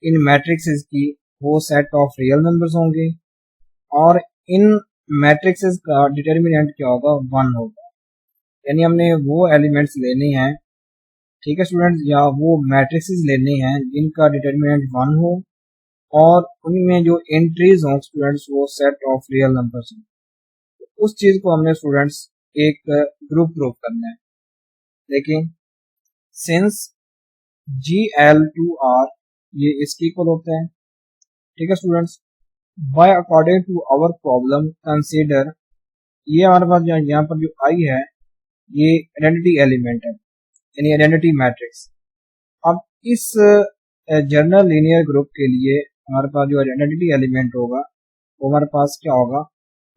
इन मैट्रिक्सेस की वो सेट ऑफ रियल नंबर्स होंगे और इन मैट्रिक्सेस का डिटर्मिनेंट क्या होगा, 1 होगा। यानी हमने वो एलिमेंट्स लेने हैं, ठीक है स्टूडेंट्स, या वो मैट्रिक्सेस लेने हैं जिनका डिटर्मिनेंट 1 हो और उनमें जो एंट्रीज हों स्टूडेंट्स वो सेट ऑफ रियल नंबर्स हों। उस चीज़ को हमने स्टूडेंट्स एक ग्रुप प्रूव करना है। देखिए सिंस GL2R ये इसके इक्वल होता है। ठीक है students, by according to our problem consider, ये हमारे पास यहाँ पर जो I है ये आइडेंटिटी एलिमेंट है, यानी आइडेंटिटी मैट्रिक्स। अब इस जनरल लीनियर ग्रुप के लिए हमारे पास जो आइडेंटिटी एलिमेंट होगा वो हमारे पास क्या होगा,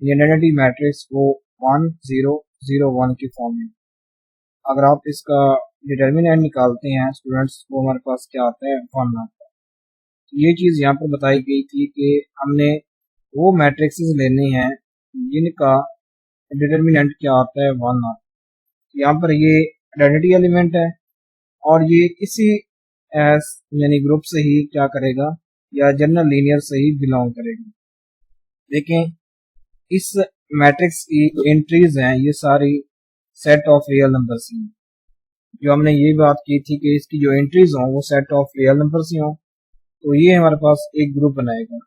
ये आइडेंटिटी मैट्रिक्स वो 1 0 0 1 की फॉर्म में। अगर आप इसका डिटर्मिनेंट निकालते हैं स्टूडेंट्स वो हमारे पास क्या आता है, 1 आता है। ये चीज़ यहाँ पर बताई गई थी कि हमने वो मैट्रिक्सेस लेने हैं जिनका डिटर्मिनेंट क्या आता है, 1 आता है। यहाँ पर ये आइडेंटिटी एलिमेंट है और ये इसी यानी ग्रुप से ही क्या करेगा, या जनरल लीनियर से ही बिलोंग करेगा। देखें इस मैट्रिक्स की एंट्रीज हैं ये सारी सेट ऑफ रियल नंबर्स ही। जो हमने ये बात की थी कि इसकी जो एंट्रीज हों वो सेट ऑफ रियल नंबर्स ही हों, तो ये हमारे पास एक ग्रुप बनाएगा।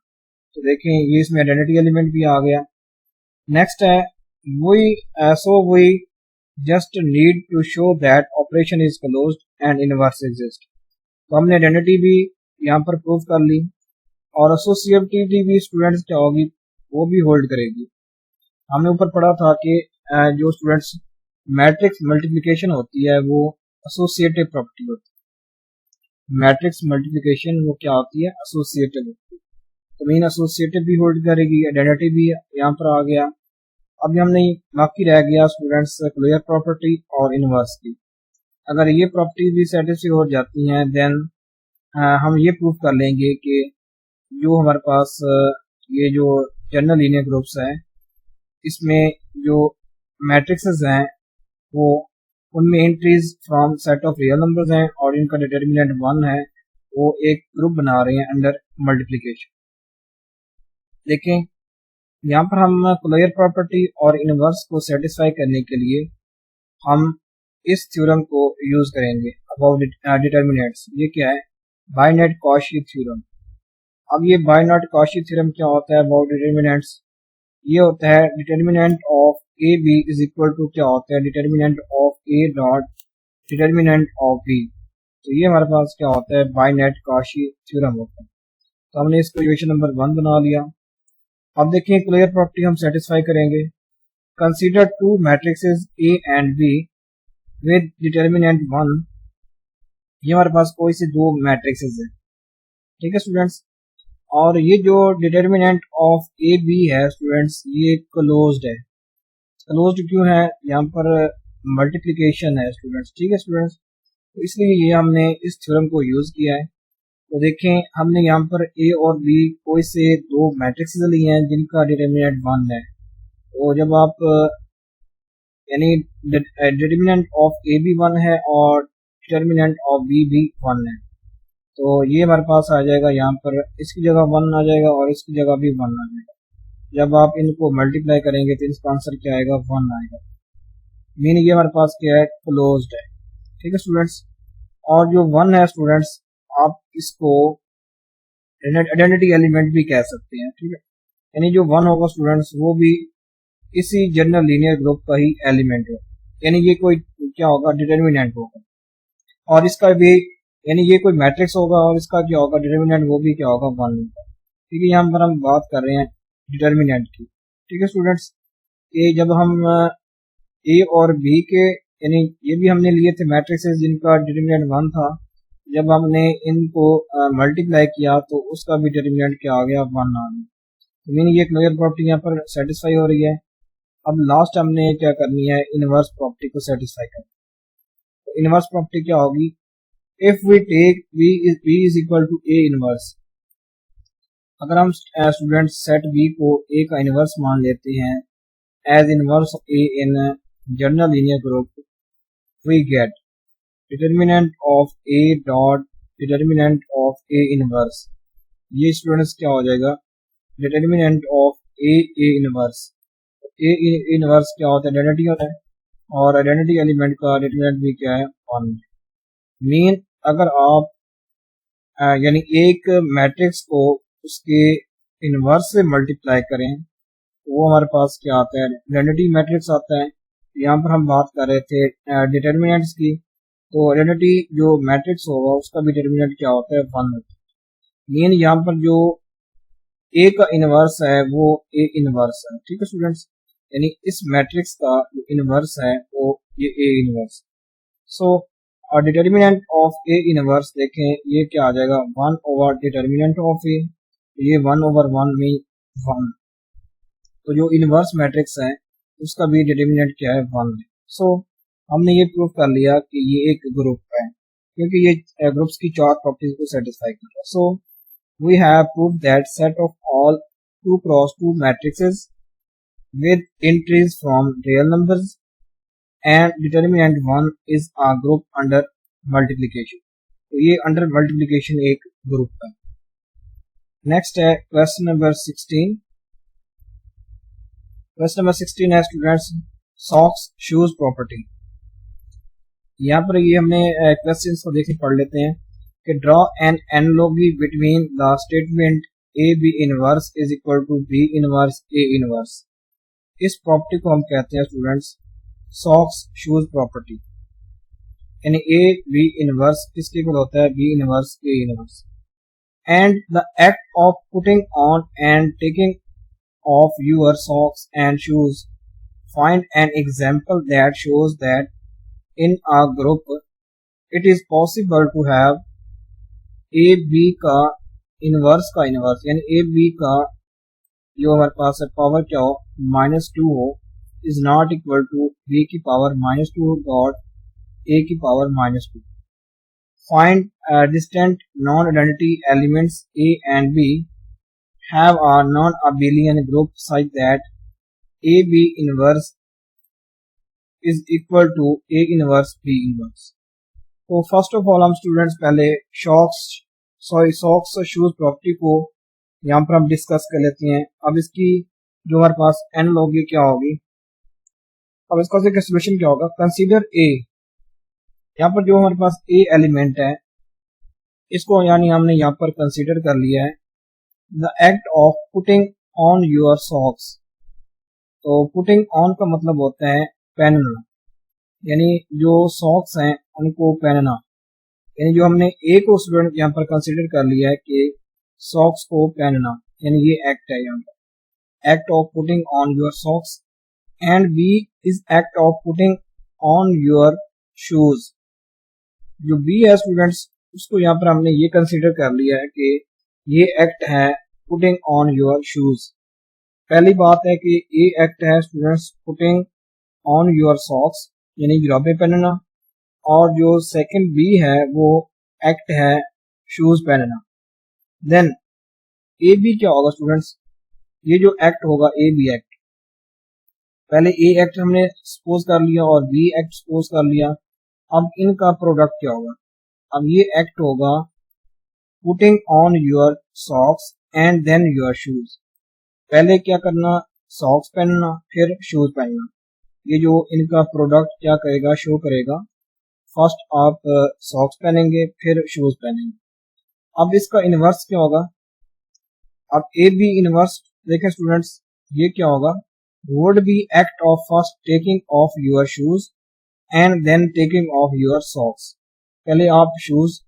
तो देखें ये इसमें आइडेंटिटी एलिमेंट भी आ गया। नेक्स्ट है we just need to show that operation is closed and inverse exist. तो हमने आइडेंटिटी भी यहाँ पर प्रूव कर ली और एसोसिएटिविटी भी स्टूडेंट्स क्या होगी, वो भी होल्ड करेगी। हमने ऊपर पढ़ा था कि जो स्टूडेंट्स मैट्रिक्स मल्टीप्लिकेशन होती है वो एसोसिएटिव प्रॉपर्टी होती है। मैट्रिक्स मल्टीप्लिकेशन वो क्या होती है, एसोसिएटिव होती है। तो मेन एसोसिएटिव भी होल्ड करेगी, आइडेंटिटी भी यहाँ पर आ गया। अब हमने बाकी रह गया स्टूडेंट्स क्लोजर प्रॉपर्टी और इनवर्स की। अगर ये प्रॉपर्टी भी सेटिस्फाई हो जाती हैं देन हम ये प्रूव कर लेंगे कि जो हमारे पास ये जो जनरल लीनियर ग्रुप्स हैं इसमें जो मैट्रिक्सेस हैं वो उनमें entries from set of real numbers हैं और इनका डिटर्मिनेंट 1 है, वो एक ग्रुप बना रहे हैं अंडर मल्टीप्लिकेशन। देखें यहाँ पर हम क्लोजर प्रॉपर्टी और इनवर्स को सेटिस्फाई करने के लिए हम इस थ्योरम को यूज करेंगे अबाउट डिटर्मिनेंट्स। ये क्या है, बायनेट कॉशी थ्योरम। अब ये बायनेट कॉशी थ्योरम क्या होता है अबाउट डिटर्मिनेंट्स, ये होता है determinant of A B is equal to क्या होता है, determinant of A dot determinant of B. तो ये हमारे पास क्या होता है, बायनेट कॉशी थ्योरम होता है। तो हमने इसको इक्वेशन नंबर 1 बना लिया। अब देखिए क्लियर प्रॉपर्टी हम सेटिस्फाई करेंगे। Consider two matrices A and B with determinant 1। ये हमारे पास कोई से दो मैट्रिक्सेस है, ठीक है स्टूडेंट्स। और ये जो डिटर्मिनेंट ऑफ ए बी है स्टूडेंट्स ये क्लोज्ड है। क्लोज्ड क्यों है, यहाँ पर मल्टीप्लिकेशन है स्टूडेंट्स, ठीक है स्टूडेंट्स। तो इसलिए ये हमने इस थ्योरम को यूज किया है। तो देखें हमने यहाँ पर ए और बी कोई से दो मैट्रिक्सेस लिए हैं जिनका डिटर्मिनेंट 1 है। तो जब आप यानी डिटर्मिनेंट ऑफ ए भी 1 है और डिटर्मिनेंट ऑफ बी भी 1 है, तो ये हमारे पास आ जाएगा, यहाँ पर इसकी जगह 1 आ जाएगा और इसकी जगह भी 1 आ जाएगा। जब आप इनको मल्टीप्लाई करेंगे तो इसका आंसर क्या आएगा, 1 आएगा। मीन ये हमारे पास क्या है, क्लोज्ड है, ठीक है स्टूडेंट्स। और जो 1 है स्टूडेंट्स आप इसको आइडेंटिटी एलिमेंट भी कह सकते हैं, ठीक है। यानी जो 1 होगा स्टूडेंट्स वो भी इसी जनरल लीनियर ग्रुप का ही एलिमेंट है, यानी ये कोई क्या होगा, डिटर्मिनेंट होगा। और इसका भी यानी ये कोई मैट्रिक्स होगा और इसका क्या होगा, डिटर्मिनेंट वो भी क्या होगा, 1 होगा, ठीक है। यहाँ पर हम बात कर रहे हैं डिटर्मिनेंट की, ठीक है स्टूडेंट्स। कि जब हम ए और बी के यानी ये भी हमने लिए थे मैट्रिक्सेस जिनका डिटर्मिनेंट 1 था, जब हमने इनको मल्टीप्लाई किया तो उसका भी डिटर्मिनेंट क्या आ गया, 1 आ गया। तो मीन ये क्लियर प्रॉपर्टी यहाँ पर सेटिस्फाई हो रही है। अब लास्ट हमने क्या करनी है, इनवर्स प्रॉपर्टी को सेटिस्फाई करना। तो इनवर्स प्रॉपर्टी क्या होगी, if we take v is equal to a inverse. अगर हम स्टूडेंट सेट b को a का इनवर्स मान लेते हैं as inverse a in general linear group, we get determinant of a dot determinant of a inverse. ये students क्या हो जाएगा, determinant of a inverse. a inverse क्या होता है, आइडेंटिटी होता है और आइडेंटिटी एलिमेंट का डिटर्मिनेंट भी क्या है, 1। मीन अगर आप यानी एक मैट्रिक्स को उसके इनवर्स से मल्टीप्लाई करें तो वो हमारे पास क्या आता है, आइडेंटिटी मैट्रिक्स आता है। यहाँ पर हम बात कर रहे थे डिटर्मिनेंट्स की, तो आइडेंटिटी जो मैट्रिक्स होगा उसका भी डिटर्मिनेंट क्या होता है, 1 होता है। मीन यहाँ पर जो ए का इनवर्स है वो ए इनवर्स है, ठीक है स्टूडेंट्स। यानी इस मैट्रिक्स का जो इनवर्स है वो ये ए इनवर्स। सो और डिटर्मिनेंट ऑफ ए इनवर्स देखें ये क्या आ जाएगा, 1 ओवर डिटर्मिनेंट ऑफ ए। ये 1 ओवर 1 में 1। तो जो इनवर्स मैट्रिक्स है उसका भी डिटर्मिनेंट क्या है, 1 है। सो हमने ये प्रूव कर लिया कि ये एक ग्रुप है क्योंकि ये ग्रुप्स की 4 प्रॉपर्टीज को सेटिस्फाई कर रहा है। So we have prove that set of all 2 cross 2 matrices with entries from real numbers and determinant 1 is a group under multiplication। तो ये अंडर मल्टीप्लिकेशन एक ग्रुप है। नेक्स्ट है क्वेश्चन नंबर 16। क्वेश्चन नंबर 16 है students, socks shoes property. यहाँ पर ये हमने क्वेश्चंस को देखे पढ़ लेते हैं कि draw an analogy between the statement A B inverse is equal to B inverse A inverse. इस प्रॉपर्टी को हम कहते हैं स्टूडेंट्स सॉक्स शूज प्रॉपर्टी। यानी ए बी इनवर्स किसके इक्वल होता है, B inverse A inverse. And the act of putting on and taking off your socks and shoes, find an example that shows that in a group it is possible to have a b का inverse यानी a b का जो हमारे पास है power क्या हो -2 हो is not equal to b की पावर -2 डॉट a की power -2। Find distant non-identity elements a and b have a non-abelian group such that a b inverse is equal to a inverse b inverse। तो first of all हम students पहले socks और shoes property को यहाँ पर हम discuss कर लेते हैं। अब इसकी जो हमारे पास एनालॉजी क्या होगी, अब इसका सोल्यूशन क्या होगा। कंसीडर ए, यहाँ पर जो हमारे पास ए एलिमेंट है इसको यानी हमने यहाँ पर कंसीडर कर लिया है the act of putting on your socks. तो पुटिंग ऑन का मतलब होता है पहनना, यानी जो सॉक्स हैं उनको पहनना। यानी जो हमने ए को स्टूडेंट यहाँ पर कंसीडर कर लिया है कि सॉक्स को पहनना, यानी ये एक्ट है यहाँ पर act of putting on your socks. And B is act of putting on your shoes. जो बी है स्टूडेंट्स उसको यहाँ पर हमने ये कंसीडर कर लिया है कि ये एक्ट है पुटिंग ऑन योर शूज। पहली बात है कि ए एक्ट है students putting on your socks यानी जुराबे पहनना, और जो सेकंड बी है वो एक्ट है शूज पहनना। देन ए बी क्या होगा स्टूडेंट्स, ये जो एक्ट होगा ए बी एक्ट, पहले ए एक्ट हमने सपोज कर लिया और बी एक्ट सपोज कर लिया। अब इनका प्रोडक्ट क्या होगा, अब ये एक्ट होगा putting on your socks and then your shoes. पहले क्या करना, सॉक्स पहनना फिर शूज पहनना। ये जो इनका प्रोडक्ट क्या करेगा, शो करेगा। फर्स्ट आप सॉक्स पहनेंगे फिर शूज पहनेंगे। अब इसका इनवर्स क्या होगा, अब ए बी इनवर्स देखें स्टूडेंट्स ये क्या होगा, would be act of first taking off your shoes and then taking off your socks. पहले आप शूज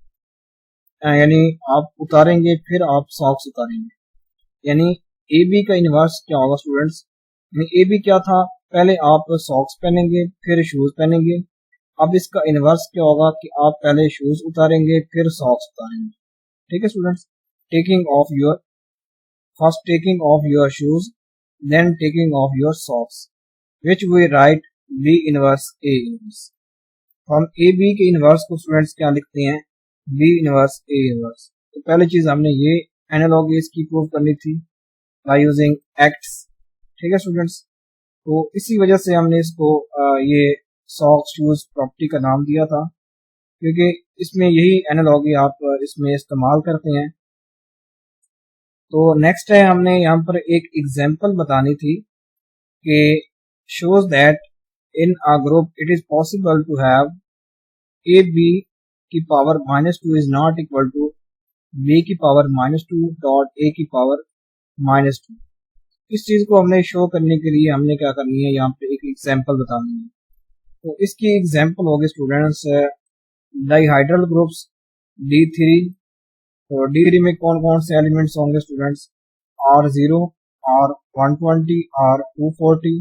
यानी आप उतारेंगे फिर आप सॉक्स उतारेंगे। यानी ए बी का इनवर्स क्या होगा स्टूडेंट्स, ए बी क्या था, पहले आप सॉक्स पहनेंगे फिर शूज पहनेंगे। अब इसका इनवर्स क्या होगा कि आप पहले शूज उतारेंगे फिर सॉक्स उतारेंगे। ठीक है students, taking off your first taking off your shoes then taking off your socks which we write B inverse A inverse. हम ए बी के इनवर्स को स्टूडेंट्स क्या लिखते हैं, बी इनवर्स ए इनवर्स। तो पहली चीज हमने ये एनालॉजी इसकी प्रूव करनी थी बाय यूजिंग एक्ट्स। ठीक है स्टूडेंट्स, तो इसी वजह से हमने इसको ये सॉक्स शूज प्रॉपर्टी का नाम दिया था, क्योंकि इसमें यही एनालॉजी आप इसमें इस्तेमाल करते हैं। तो नेक्स्ट है हमने यहाँ पर एक एग्जांपल बतानी थी कि shows that in a group it is possible to have A B की power -2 is not equal to B की पावर -2 डॉट ए की पावर -2। इस चीज को हमने शो करने के लिए हमने क्या करनी है, यहाँ पे एक एग्जांपल बतानी है। तो इसकी एग्जांपल होगी स्टूडेंट्स डाइहाइड्रल ग्रुप्स D3। तो D3 में कौन कौन से एलिमेंट्स होंगे students, R0, R120, R240,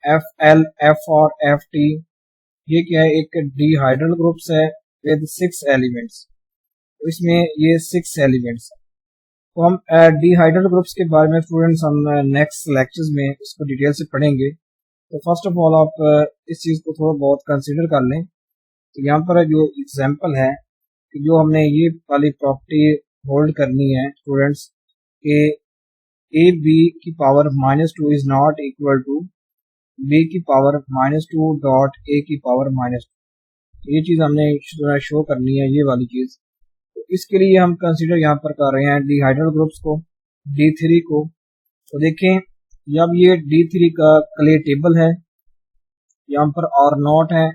FL, F और FT। ये क्या है, एक डिहाइड्रल ग्रुप्स है विद 6 एलिमेंट्स। तो इसमें ये 6 एलिमेंट्स है। तो हम डिहाइड्रल ग्रुप्स के बारे में स्टूडेंट्स हम नेक्स्ट लेक्चर्स में इसको डिटेल से पढ़ेंगे। तो फर्स्ट ऑफ ऑल आप इस चीज़ को थोड़ा बहुत कंसीडर कर लें। तो यहाँ पर जो एग्जांपल है कि जो हमने ये वाली प्रॉपर्टी होल्ड करनी है स्टूडेंट्स कि ए बी की power -2 is not equal to B की पावर -2 डॉट ए की पावर -2। ये चीज़ हमने शो करनी है, ये वाली चीज़। तो इसके लिए हम कंसीडर यहाँ पर कर रहे हैं डिहाइड्रल ग्रुप्स को, D3 को। तो देखें जब ये D3 का क्ले टेबल है यहाँ पर आर नॉट है,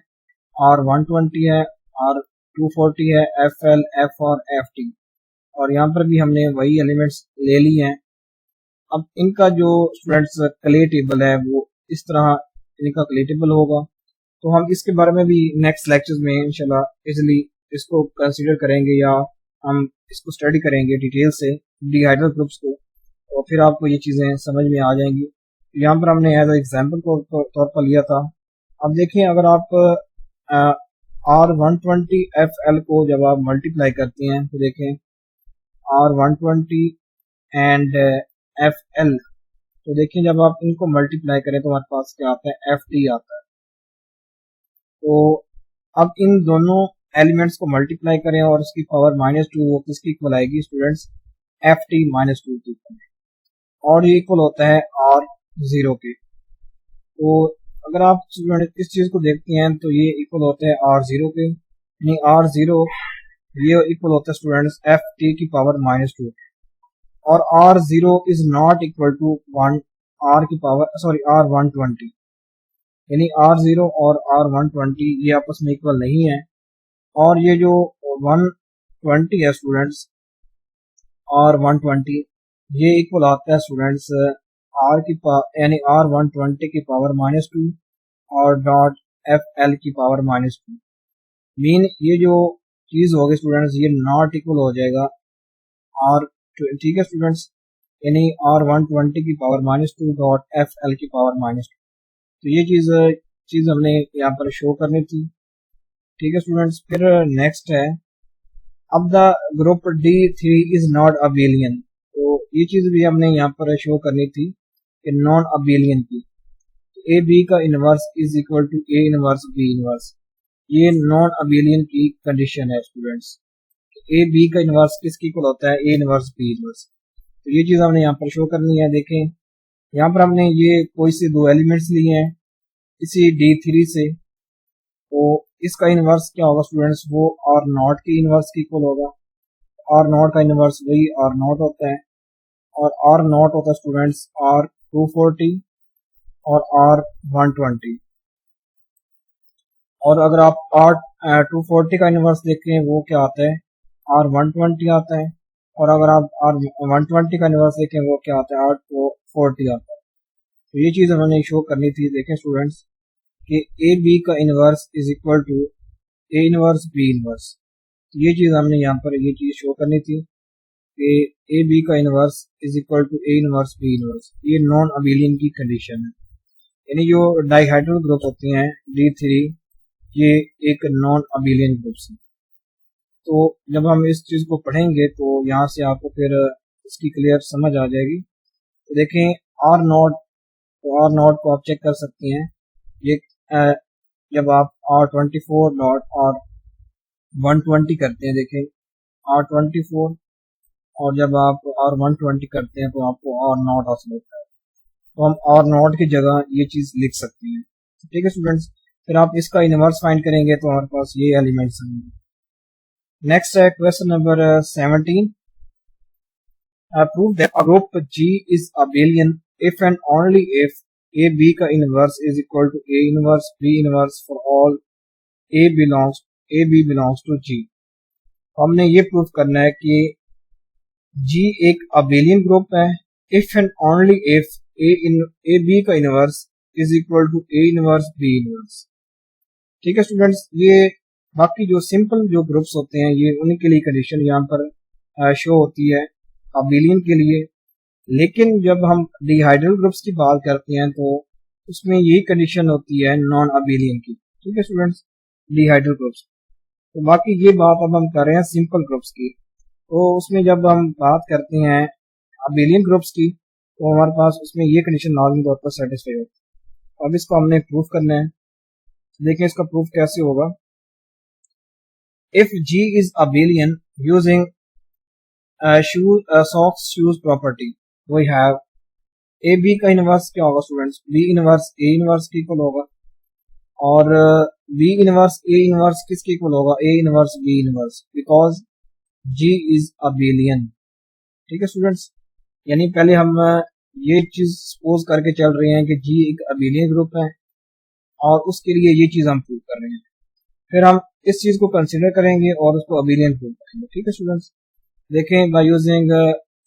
R120 है, R240 है, FL, F और FT, और यहाँ पर भी हमने वही एलिमेंट्स ले लिए हैं। अब इनका जो स्टूडेंट्स क्ले टेबल है वो इस तरह इनका क्ले टेबल होगा, तो हम इसके बारे में भी नेक्स्ट लेक्चर्स में इंशाल्लाह इजीली इसको कंसीडर करेंगे या हम इसको स्टडी करेंगे डिटेल से डिहाइड्रल ग्रुप्स को, तो फिर आपको ये चीज़ें समझ में आ जाएंगी। यहाँ पर हमने एज एग्जाम्पल तौर पर लिया था। अब देखें, अगर आप R120FL को जब आप मल्टीप्लाई करते हैं तो देखें R120 एंड FL, तो देखिए जब आप इनको मल्टीप्लाई करें तो हमारे पास क्या आता है, FT आता है। तो अब इन दोनों एलिमेंट्स को मल्टीप्लाई करें और उसकी पावर -2, वो किसकी इक्वल आएगी स्टूडेंट्स, FT -2 की इक्वल, और ये इक्वल होता है R0 के। तो अगर आप इस चीज को देखते हैं तो ये इक्वल होता है R0 के, यानी R0 ये इक्वल होता है स्टूडेंट्स FT की पावर -2, और R0 is not equal to 1 R की पावर R120, यानी R0 और R120 ये आपस में इक्वल नहीं है। और ये जो 120 है स्टूडेंट्स, R120 ये इक्वल आता है स्टूडेंट्स R की यानी R120 की पावर -2 और डॉट FL की पावर -2। मीन ये जो चीज होगी स्टूडेंट्स ये नॉट इक्वल हो जाएगा R, ठीक है स्टूडेंट्स, यानी R120 की पावर -2 डॉट FL की पावर -2। तो ये चीज हमने यहाँ पर शो करनी थी, ठीक है स्टूडेंट्स। फिर नेक्स्ट है, अब the group D3 is not abelian, तो ये चीज भी हमने यहाँ पर शो करनी थी कि नॉन अबेलियन की। ए बी का inverse is equal to A inverse B inverse, ये नॉन अबेलियन की कंडीशन है स्टूडेंट्स। ए बी का इनवर्स किसकी इक्वल होता है, ए इनवर्स बी इनवर्स। तो ये चीज हमने यहाँ पर शो करनी है। देखें यहाँ पर हमने ये कोई से दो एलिमेंट्स लिए हैं इसी D3 से, तो इसका इनवर्स क्या होगा स्टूडेंट्स, वो R नॉट के इनवर्स की इक्वल होगा। R नॉट का इनवर्स वही R नॉट होता है, और R नॉट होता है स्टूडेंट्स R240 और R120। और अगर आप R240 का इनवर्स देखें वो क्या आता है, R120 आता है, और अगर आप R120 का इनवर्स देखें वो क्या आता है, R240 आता है। तो ये चीज़ हमने शो करनी थी। देखें स्टूडेंट्स कि ए बी का inverse is equal to A inverse B inverse, तो ये चीज़ हमने यहाँ पर ये चीज़ शो करनी थी कि ए बी का inverse is equal to A inverse B inverse. ये नॉन अबेलियन की कंडीशन है, यानी जो डाइहाइड्रल ग्रुप होते हैं D3 ये एक नॉन अबेलियन ग्रुप्स है। तो जब हम इस चीज़ को पढ़ेंगे तो यहाँ से आपको फिर इसकी क्लियर समझ आ जाएगी। तो देखें R नॉट, तो R नॉट को आप चेक कर सकते हैं, ये जब आप R24 डॉट R120 करते हैं, देखें R24, और जब आप R120 करते हैं तो आपको R नॉट हासिल होता है, तो हम R नॉट की जगह ये चीज़ लिख सकते हैं, ठीक है स्टूडेंट्स। फिर आप इसका इनवर्स फाइंड करेंगे तो हमारे पास ये एलिमेंट्स होंगे। नेक्स्ट है question number 17, prove that a group G is abelian if and only if A B का inverse is equal to A inverse B inverse for all A B belongs to G। हमने ये prove करना है कि G एक abelian group है if and only if A B का inverse is equal to A inverse B inverse, ठीक है स्टूडेंट्स। ये बाकी जो सिंपल जो ग्रुप्स होते हैं ये उनके लिए कंडीशन यहाँ पर शो होती है अबेलियन के लिए, लेकिन जब हम डिहाइड्रल ग्रुप्स की बात करते हैं तो उसमें यही कंडीशन होती है नॉन अबेलियन की, ठीक है स्टूडेंट्स, डिहाइड्रल ग्रुप्स। तो बाकी ये बात अब हम कर रहे हैं सिंपल ग्रुप्स की, तो उसमें जब हम बात करते हैं अबेलियन ग्रुप्स की तो हमारे पास उसमें ये कंडीशन लाजमी तौर पर सेटिस्फाई होती है। अब इसको हमने प्रूफ करना है, देखिए इसका प्रूफ कैसे होगा। If G is abelian using socks shoes property, we have A B का इनवर्स क्या होगा students, B inverse A inverse की इक्वल होगा, और बी इनवर्स ए इनवर्स किसकी इक्वल होगा, A inverse B inverse, because G is abelian, ठीक है स्टूडेंट्स। यानी पहले हम ये चीज सपोज करके चल रहे हैं कि G एक अबेलियन ग्रुप है, और उसके लिए ये चीज हम प्रूव कर रहे हैं। फिर हम इस चीज को कंसिडर करेंगे और उसको अबिलियन प्रूव करेंगे। ठीक है स्टूडेंट्स, देखें by using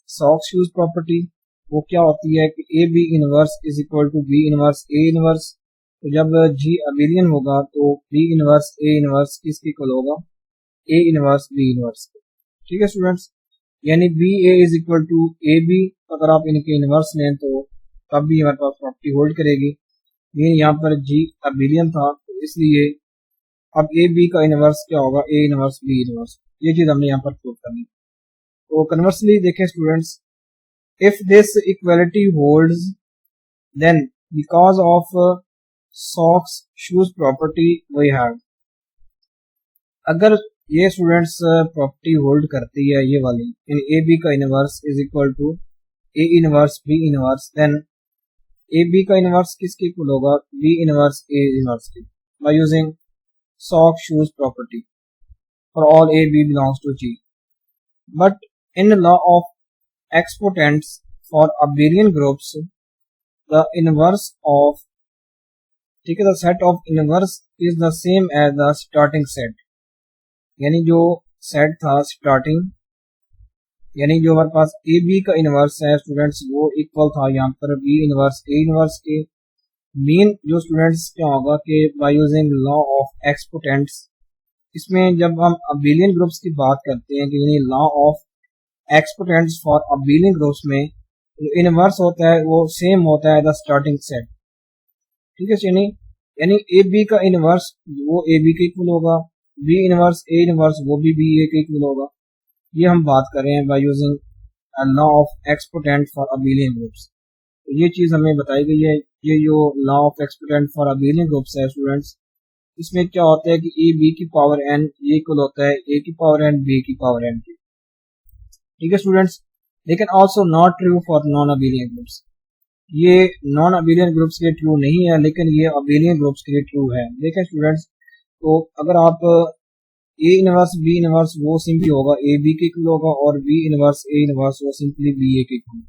socks shoes property वो क्या होती है कि A B inverse is equal to B inverse A inverse. तो जब जी अबिलियन होगा तो बी इनवर्स ए इनवर्स किसके इक्वल होगा, ए इनवर्स बी इनवर्स। ठीक है स्टूडेंट्स, यानी B A is equal to A B. अगर आप इनके इनवर्स लें तो तब भी हमारे पास प्रॉपर्टी होल्ड करेगी। ये यहाँ पर जी अबिलियन था तो इसलिए अब ए बी का इनवर्स क्या होगा, ए इनवर्स बी इनवर्स। ये चीज हमने यहाँ पर प्रूव करनी। तो कन्वर्सली देखें students, if this equality holds then because of socks shoes property we have. अगर ये स्टूडेंट्स प्रॉपर्टी होल्ड करती है ये वाली, इन ए बी का inverse is equal to A inverse B inverse, then A B का इनवर्स किसके इक्वल होगा, बी इनवर्स ए इनवर्स के, by using socks shoes property for all A B belongs to G. But in law of exponents for abelian groups the inverse of, ठीक है, the set of inverse is the same as the starting set. यानी जो set था starting, यानी जो हमारे पास A B का इनवर्स है स्टूडेंट्स वो इक्वल था यहाँ पर बी इनवर्स ए इनवर्स के। मेन जो स्टूडेंट्स क्या होगा कि by using law of exponents, इसमें जब हम अबिलियन ग्रुप्स की बात करते हैं कि यानी law of exponents for abelian groups में इनवर्स होता है वो सेम होता है द स्टार्टिंग सेट। ठीक है, यानी ए बी का इनवर्स वो ए बी के इक्वल होगा, बी इनवर्स ए इनवर्स वो भी बी ए के इक्वल होगा। ये हम बात कर रहे हैं bye using law of exponent for abelian groups. तो ये चीज हमें बताई गई है। ये जो law of exponent for abelian groups है स्टूडेंट्स, इसमें क्या होता है कि ए बी की पावर एन ये इक्वल होता है ए की पावर एन बी की पावर एन के। ठीक है स्टूडेंट्स, लेकिन also not true for non abelian groups. ये नॉन अबिलियन ग्रुप्स के ट्रू नहीं है लेकिन ये अबिलियन ग्रुप्स के लिए ट्रू है। देखें स्टूडेंट्स, तो अगर आप ए इनवर्स बी इनवर्स वो सिंपली होगा ए बी के इक्वल होगा और बी इनवर्स ए इनवर्स वो सिंपली बी ए के इक्वल।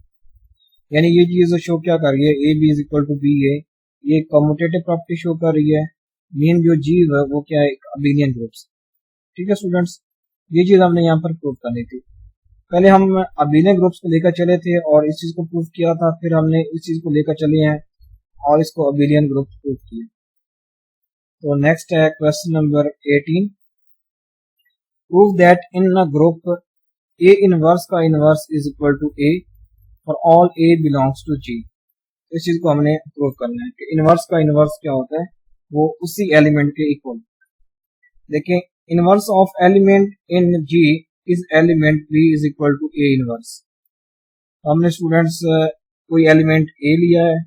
यानी ये चीज शो क्या कर रही है, A B is equal to B A, ये कम्यूटेटिव प्रॉपर्टी शो कर रही है। मेन जो जी है वो क्या है, अबिलियन ग्रुप्स। ठीक है स्टूडेंट्स, ये चीज हमने यहाँ पर प्रूव करनी थी। पहले हम अबिलियन ग्रुप्स को लेकर चले थे और इस चीज को प्रूव किया था, फिर हमने इस चीज को लेकर चले हैं और इसको अबिलियन ग्रुप्स प्रूव किए। तो नेक्स्ट है question number 18, prove that in a group A inverse का inverse is equal to A for all A belongs to G. इस चीज को हमने प्रूव करना है कि इनवर्स का इनवर्स क्या होता है, वो उसी एलिमेंट के इक्वल। देखें, inverse of element in G is element b is equal to A inverse. हमने स्टूडेंट्स कोई एलिमेंट ए लिया है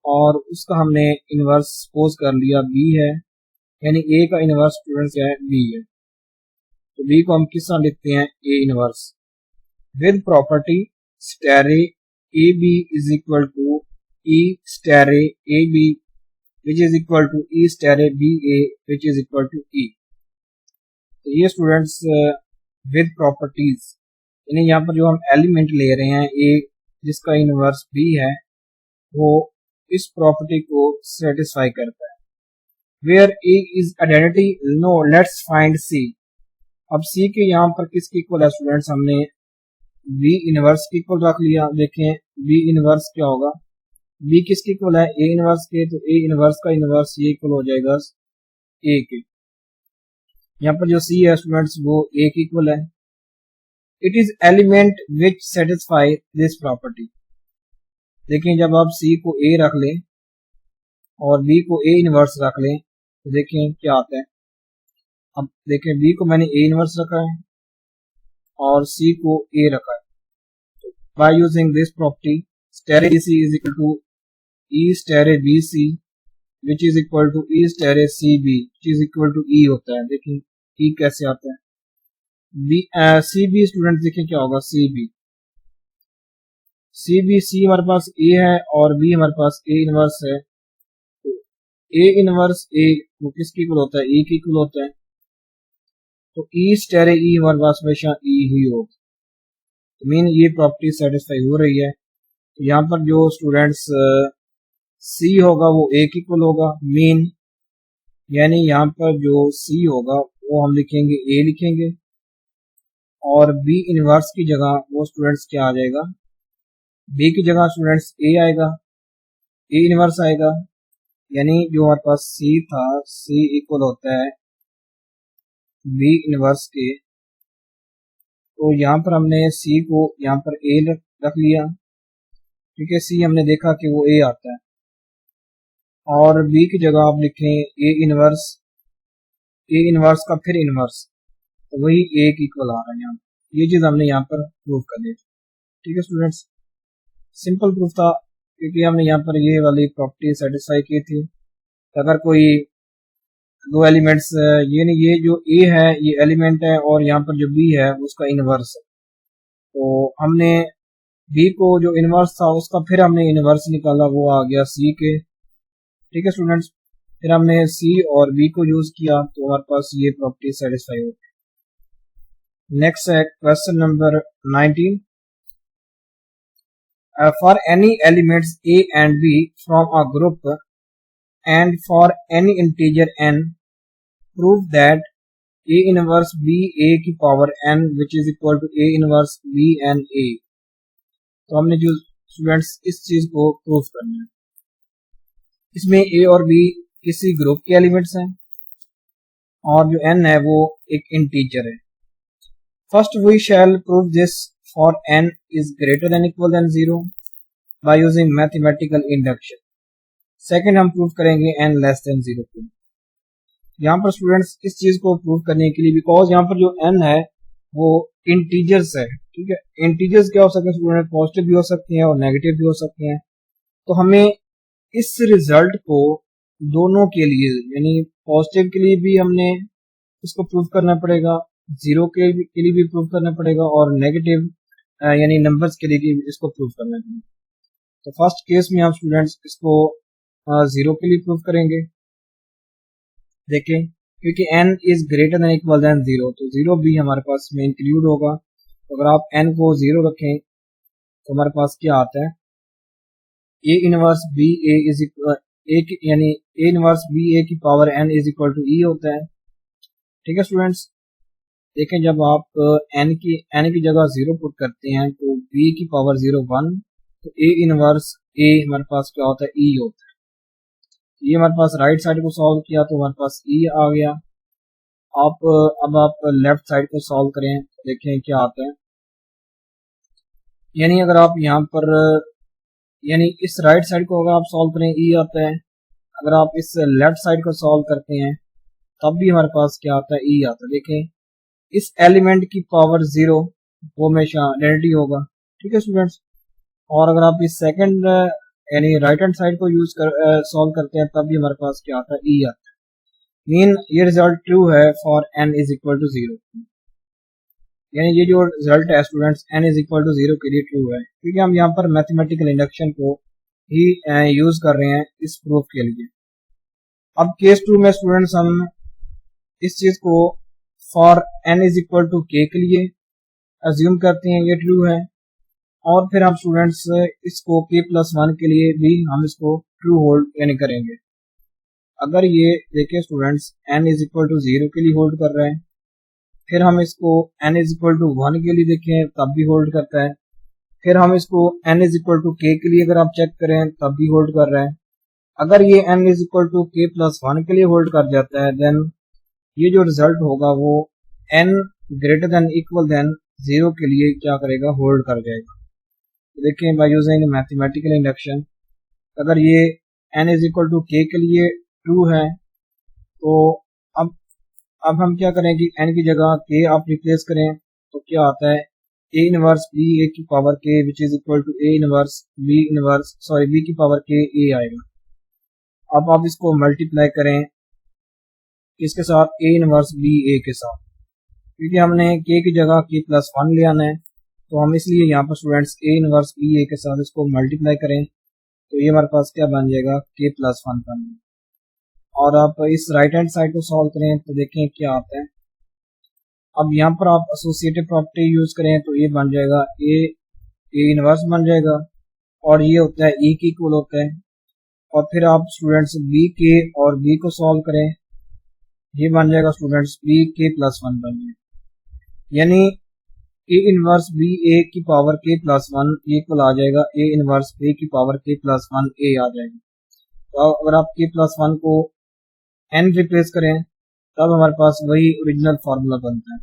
और उसका हमने इनवर्स सपोज कर लिया बी है, यानी ए का इनवर्स स्टूडेंट्स क्या है, बी है। तो बी को हम किस तरह लिखते हैं, A inverse with property star A B is equal to E star A B which is equal to E star B A which is equal to E. तो ये स्टूडेंट्स विद प्रॉपर्टीज, यानी यहाँ पर जो हम एलिमेंट ले रहे हैं ए जिसका इनवर्स बी है वो इस प्रॉपर्टी को सेटिस्फाई करता है। Where A is identity, no let's find C. अब सी के यहाँ पर किसकी इक्वल है स्टूडेंट्स, हमने बी इनवर्स की इक्वल रख लिया। देखें बी इनवर्स क्या होगा, बी किसकी इक्वल है, ए इनवर्स के, तो ए इनवर्स का इनवर्स ये इक्वल हो जाएगा ए के। यहाँ पर जो सी है स्टूडेंट्स वो ए की इक्वल है। It is element which satisfy this property. देखें जब आप सी को ए रख लें और बी को ए इनवर्स रख लें तो देखें क्या आता है। अब देखें बी को मैंने ए इनवर्स रखा है और सी को ए रखा है। By using this property star B C is equal to E star B C which is equal to E star C B which is equal to E होता है। देखें ई कैसे आता है, बी सी बी स्टूडेंट देखें क्या होगा, C B C हमारे पास ए है और बी हमारे पास ए इनवर्स है। तो ए इनवर्स ए वो किसकी इक्वल होता है, ए की इक्वल होता है। तो ई स्टेरे ई हमारे पास हमेशा ई ही होगा। तो मीन ये प्रॉपर्टी सेटिस्फाई हो रही है। तो यहाँ पर जो स्टूडेंट्स सी होगा वो ए की इक्वल होगा मीन, यानी यहाँ पर जो सी होगा वो हम लिखेंगे ए लिखेंगे, और बी इनवर्स की जगह वो स्टूडेंट्स क्या आ जाएगा, बी की जगह स्टूडेंट्स ए आएगा, ए इनवर्स आएगा, यानी जो हमारे पास सी था सी इक्वल होता है बी इनवर्स के। तो यहाँ पर हमने सी को यहाँ पर ए रख लिया, क्योंकि सी हमने देखा कि वो ए आता है, और बी की जगह आप लिखें ए इनवर्स का फिर इनवर्स, तो वही ए की इक्वल आ रहा है यहाँ। ये चीज हमने यहाँ पर प्रूव कर दी। ठीक है स्टूडेंट्स, सिंपल प्रूफ था, क्योंकि हमने यहाँ पर ये वाली प्रॉपर्टी सेटिस्फाई की थी। अगर कोई दो एलिमेंट्स, ये नहीं, ये जो ए है ये एलिमेंट है और यहाँ पर जो बी है उसका इनवर्स है, तो हमने बी को जो इनवर्स था उसका फिर हमने इनवर्स निकाला, वो आ गया सी के। ठीक है स्टूडेंट्स, फिर हमने सी और बी को यूज किया तो हमारे पास ये प्रॉपर्टी सेटिस्फाई हो गई। नेक्स्ट है question number 19। For any elements a and b from a group and for any integer n, prove that a inverse b a की power n which is equal to a inverse b n a। तो हमने जो students इस चीज को prove करना है, इसमें a और b किसी ग्रुप के एलिमेंट्स हैं और जो n है वो एक इंटीजर है। First we shall prove this for n is greater than equal than 0 by using mathematical induction। Second हम प्रूव करेंगे n लेस देन 0 को। यहाँ पर स्टूडेंट्स इस चीज को प्रूव करने के लिए, बिकॉज यहाँ पर जो n है वो इंटीजर्स है। ठीक है, इंटीजर्स क्या हो सकते हैं स्टूडेंट, पॉजिटिव भी हो सकते हैं और नेगेटिव भी हो सकते हैं। तो हमें इस रिजल्ट को दोनों के लिए, यानी पॉजिटिव के लिए भी हमने इसको प्रूव करना पड़ेगा, जीरो के लिए भी प्रूव करना पड़ेगा, और नेगेटिव यानी नंबर्स के लिए भी इसको प्रूव करना पड़ेगा। तो फर्स्ट केस में हम स्टूडेंट्स इसको जीरो के लिए प्रूव करेंगे। देखें, क्योंकि n is greater than equal than 0, तो 0 भी हमारे पास में इंक्लूड होगा। तो अगर आप n को 0 रखें तो हमारे पास क्या आता है, a inverse b a is equal यानी a इनवर्स b a की power n is equal to e होता है। ठीक है स्टूडेंट्स, देखें जब आप n की जगह 0 पुट करते हैं तो b की पावर 0 1, तो a इनवर्स a हमारे पास क्या होता है, e होता है। ये हमारे पास राइट साइड को सॉल्व किया तो हमारे पास e आ गया। अब आप लेफ्ट साइड को सॉल्व करें तो देखें क्या आता है, यानी अगर आप यहाँ पर यानी इस राइट साइड को अगर आप सॉल्व करें e आता है, अगर आप इस लेफ्ट साइड को सॉल्व करते हैं तब भी हमारे पास क्या आता है, e आता है। देखें, इस एलिमेंट की पावर 0 वो हमेशा आइडेंटिटी होगा। ठीक है स्टूडेंट्स, और अगर आप इस सेकंड यानी राइट हैंड साइड को यूज कर सॉल्व करते हैं तब भी हमारे पास क्या आता है, e आता है। मीन ये रिजल्ट ट्रू है for n is equal to 0, यानी ये जो रिजल्ट है students n is equal to 0 के लिए ट्रू है, क्योंकि हम यहाँ पर मैथमेटिकल इंडक्शन को ही यूज कर रहे हैं इस प्रूफ के लिए। अब केस 2 में स्टूडेंट्स हम इस चीज को for n is equal to k के लिए अज्यूम करते हैं ये ट्रू है, और फिर हम स्टूडेंट्स इसको k+1 के लिए भी हम इसको ट्रू होल्ड यानी करेंगे। अगर ये देखें students n is equal to 0 के लिए होल्ड कर रहा है, फिर हम इसको n इज इक्वल टू 1 के लिए देखें तब भी होल्ड करता है, फिर हम इसको n is equal to k के लिए अगर आप चेक करें तब भी होल्ड कर रहा है। अगर ये n is equal to k+1 के लिए होल्ड कर जाता है, देन ये जो रिजल्ट होगा वो n greater than equal than 0 के लिए क्या करेगा, होल्ड कर जाएगा। तो देखें बाय यूजिंग मैथमेटिकल इंडक्शन, अगर ये n is equal to k के लिए ट्रू है तो अब हम क्या करें कि n की जगह k आप रिप्लेस करें तो क्या आता है, a इनवर्स b a की power k which is equal to a inverse b की पावर k a आएगा। अब आप इसको मल्टीप्लाई करें किसके साथ, a इनवर्स b a के साथ, क्योंकि हमने k की जगह k+1 ले आना है, तो हम इसलिए यहाँ पर students a inverse b a के साथ इसको मल्टीप्लाई करें तो ये हमारे पास क्या बन जाएगा, k+1 बन जाएगा। और आप इस राइट हैंड साइड को सॉल्व करें तो देखें क्या आता है। अब यहाँ पर आप एसोसिएटिव प्रॉपर्टी यूज करें तो ये बन जाएगा a इनवर्स बन जाएगा, और ये होता है e की इक्वल होता है। और फिर आप स्टूडेंट्स बी के और बी को सॉल्व करें, ये बन जाएगा स्टूडेंट्स बी के प्लस 1 बन जाएगा, यानी ए इनवर्स बी ए की पावर के प्लस 1 इक्वल आ जाएगा ए इनवर्स ए की पावर के प्लस 1 ए आ जाएगा। तो अगर आप के प्लस 1 को एन रिप्लेस करें तब हमारे पास वही ओरिजिनल फार्मूला बनता है।